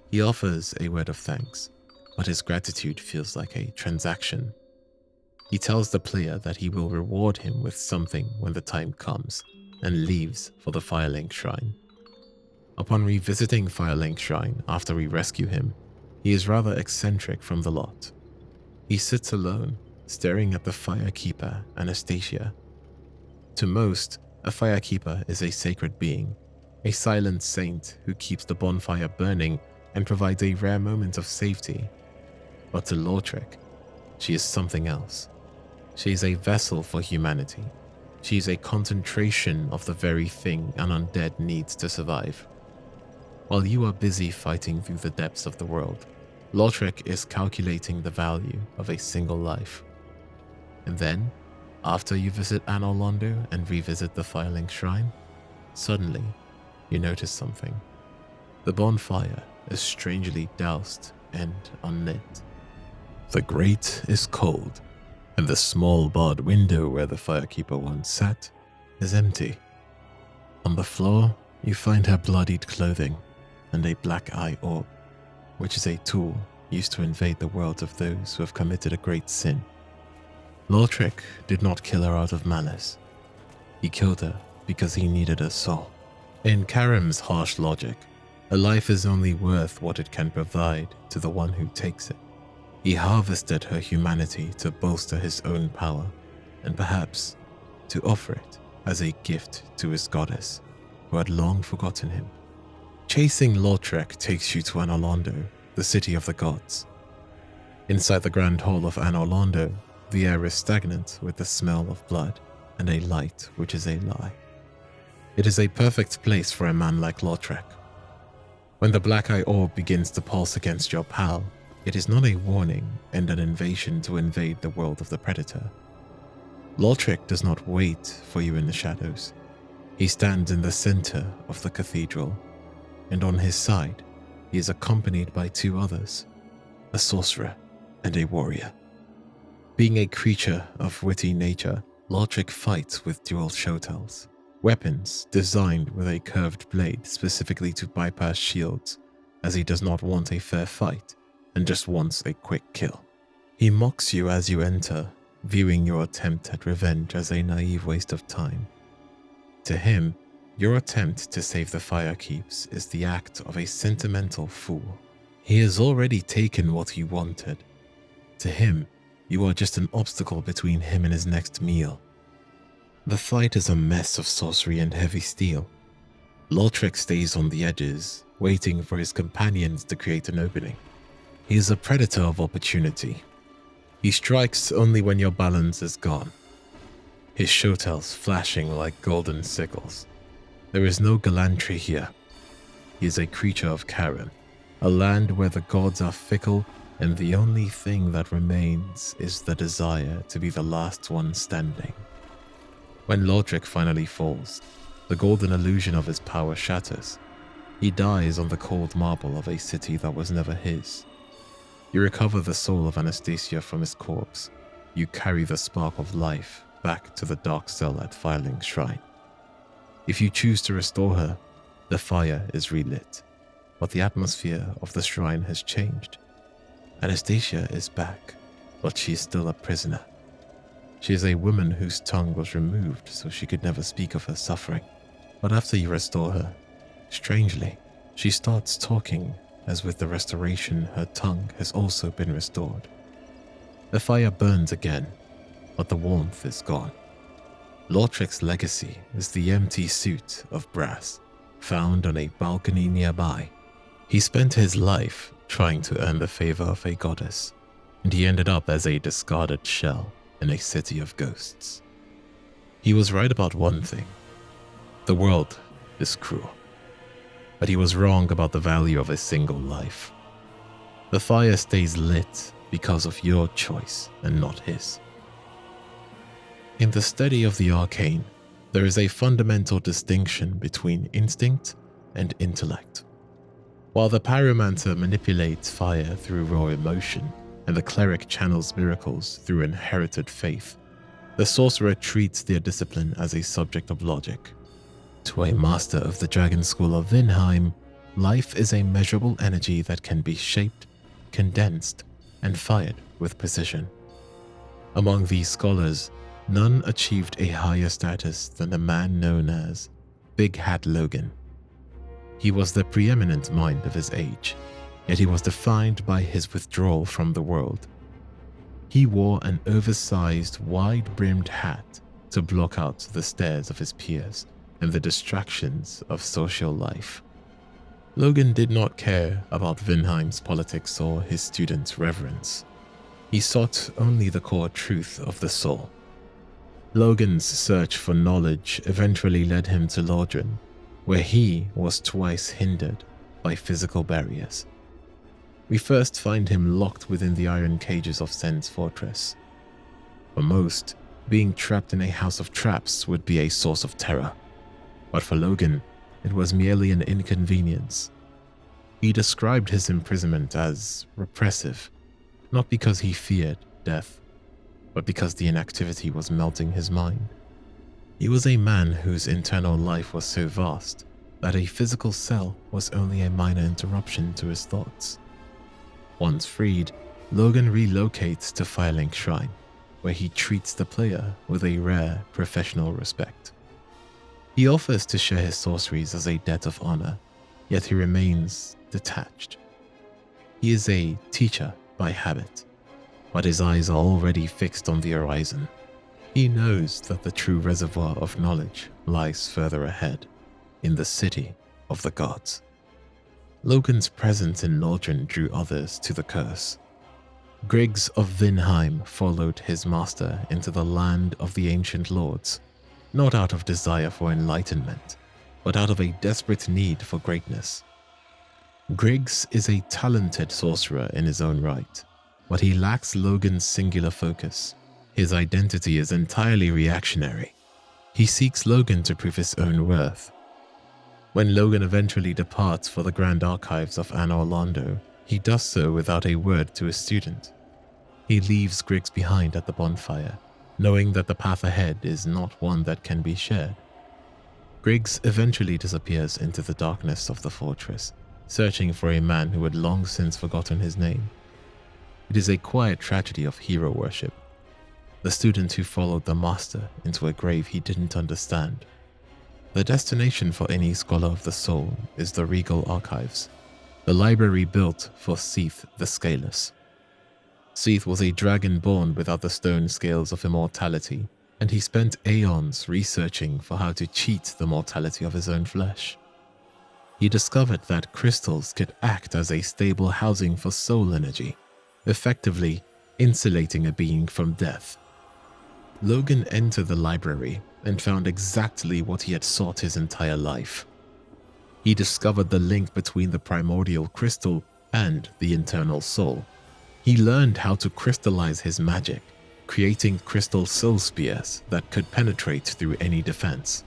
he offers a word of thanks, but his gratitude feels like a transaction. He tells the player that he will reward him with something when the time comes, and leaves for the Firelink Shrine. Upon revisiting Firelink Shrine after we rescue him, he is rather eccentric from the lot. He sits alone, staring at the Firekeeper, Anastasia. To most, a Firekeeper is a sacred being, a silent saint who keeps the bonfire burning and provides a rare moment of safety. But to Lautrec, she is something else. She is a vessel for humanity. She is a concentration of the very thing an undead needs to survive. While you are busy fighting through the depths of the world, Lautrec is calculating the value of a single life. And then, after you visit Anor Londo and revisit the Firelink Shrine, suddenly you notice something. The bonfire is strangely doused and unlit. The grate is cold, and the small barred window where the Firekeeper once sat is empty. On the floor, you find her bloodied clothing and a black eye orb, which is a tool used to invade the worlds of those who have committed a great sin. Lautrec did not kill her out of malice. He killed her because he needed her soul. In Carim's harsh logic, a life is only worth what it can provide to the one who takes it. He harvested her humanity to bolster his own power, and perhaps to offer it as a gift to his goddess, who had long forgotten him. Chasing Lautrec takes you to Anor Londo, the city of the gods. Inside the Grand Hall of Anor Londo, the air is stagnant with the smell of blood and a light which is a lie. It is a perfect place for a man like Lautrec. When the black eye orb begins to pulse against your pal, it is not a warning and an invasion to invade the world of the predator. Lautrec does not wait for you in the shadows. He stands in the center of the cathedral, and on his side, he is accompanied by two others, a sorcerer and a warrior. Being a creature of witty nature, Lautrec fights with dual shotells, weapons designed with a curved blade specifically to bypass shields, as he does not want a fair fight and just wants a quick kill. He mocks you as you enter, viewing your attempt at revenge as a naive waste of time. To him, Your attempt to save the Firekeeps is the act of a sentimental fool. He has already taken what he wanted. To him, you are just an obstacle between him and his next meal. The fight is a mess of sorcery and heavy steel. Lautrec stays on the edges, waiting for his companions to create an opening. He is a predator of opportunity. He strikes only when your balance is gone, his showtails flashing like golden sickles. There is no gallantry here. He is a creature of Carim, a land where the gods are fickle and the only thing that remains is the desire to be the last one standing. When Lautrec finally falls, the golden illusion of his power shatters. He dies on the cold marble of a city that was never his. You recover the soul of Anastasia from his corpse. You carry the spark of life back to the dark cell at Fireling's shrine. If you choose to restore her, the fire is relit, but the atmosphere of the shrine has changed. Anastasia is back, but she is still a prisoner. She is a woman whose tongue was removed so she could never speak of her suffering. But after you restore her, strangely, she starts talking, as with the restoration her tongue has also been restored. The fire burns again, but the warmth is gone. Lautrec's legacy is the empty suit of brass, found on a balcony nearby. He spent his life trying to earn the favor of a goddess, and he ended up as a discarded shell in a city of ghosts. He was right about one thing. The world is cruel. But he was wrong about the value of a single life. The fire stays lit because of your choice and not his. In the study of the arcane, there is a fundamental distinction between instinct and intellect. While the pyromancer manipulates fire through raw emotion, and the cleric channels miracles through inherited faith, the sorcerer treats their discipline as a subject of logic. To a master of the Dragon School of Vinheim, life is a measurable energy that can be shaped, condensed, and fired with precision. Among these scholars, none achieved a higher status than the man known as Big Hat Logan. He was the preeminent mind of his age, yet he was defined by his withdrawal from the world. He wore an oversized, wide-brimmed hat to block out the stares of his peers and the distractions of social life. Logan did not care about Vinheim's politics or his students' reverence. He sought only the core truth of the soul. Logan's search for knowledge eventually led him to Lordran, where he was twice hindered by physical barriers. We first find him locked within the iron cages of Sen's fortress. For most, being trapped in a house of traps would be a source of terror. But for Logan, it was merely an inconvenience. He described his imprisonment as repressive, not because he feared death, but because the inactivity was melting his mind. He was a man whose internal life was so vast that a physical cell was only a minor interruption to his thoughts. Once freed, Logan relocates to Fireling's shrine, where he treats the player with a rare professional respect. He offers to share his sorceries as a debt of honor, yet he remains detached. He is a teacher by habit, but his eyes are already fixed on the horizon. He knows that the true reservoir of knowledge lies further ahead, in the city of the gods. Logan's presence in Lordran drew others to the curse. Griggs of Vinheim followed his master into the land of the ancient lords, not out of desire for enlightenment, but out of a desperate need for greatness. Griggs is a talented sorcerer in his own right, but he lacks Logan's singular focus. His identity is entirely reactionary. He seeks Logan to prove his own worth. When Logan eventually departs for the Grand Archives of Anor Londo, he does so without a word to his student. He leaves Griggs behind at the bonfire, knowing that the path ahead is not one that can be shared. Griggs eventually disappears into the darkness of the fortress, searching for a man who had long since forgotten his name. It is a quiet tragedy of hero worship. The student who followed the master into a grave he didn't understand. The destination for any scholar of the soul is the Regal Archives, the library built for Seath the Scaleless. Seath was a dragon born without the stone scales of immortality, and he spent aeons researching for how to cheat the mortality of his own flesh. He discovered that crystals could act as a stable housing for soul energy, effectively insulating a being from death. Logan entered the library and found exactly what he had sought his entire life. He discovered the link between the primordial crystal and the internal soul. He learned how to crystallize his magic, creating crystal soul spears that could penetrate through any defense.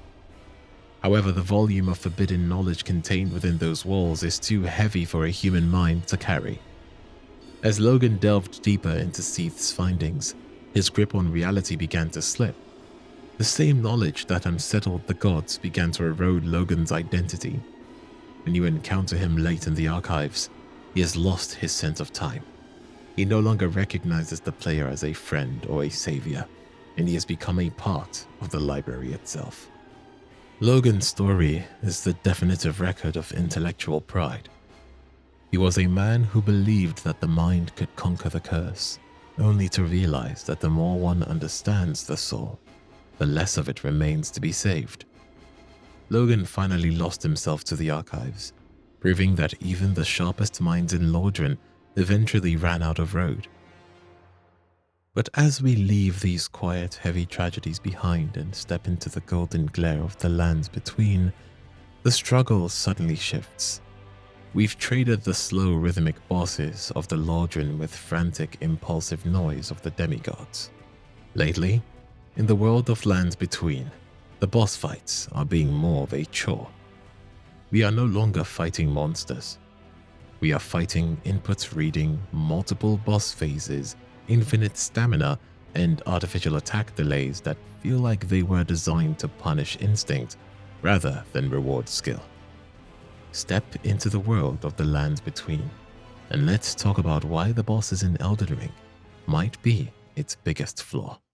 However, the volume of forbidden knowledge contained within those walls is too heavy for a human mind to carry. As Logan delved deeper into Seath's findings, his grip on reality began to slip. The same knowledge that unsettled the gods began to erode Logan's identity. When you encounter him late in the archives, he has lost his sense of time. He no longer recognizes the player as a friend or a savior, and he has become a part of the library itself. Logan's story is the definitive record of intellectual pride. He was a man who believed that the mind could conquer the curse, only to realize that the more one understands the soul, the less of it remains to be saved. Logan finally lost himself to the archives, proving that even the sharpest minds in Lordran eventually ran out of road. But as we leave these quiet, heavy tragedies behind and step into the golden glare of the lands between, the struggle suddenly shifts. We've traded the slow, rhythmic bosses of the Lordran with frantic, impulsive noise of the demigods. Lately, in the world of lands between, the boss fights are being more of a chore. We are no longer fighting monsters. We are fighting input reading, multiple boss phases, infinite stamina, and artificial attack delays that feel like they were designed to punish instinct rather than reward skill. Step into the world of the lands between, and let's talk about why the bosses in Elden Ring might be its biggest flaw.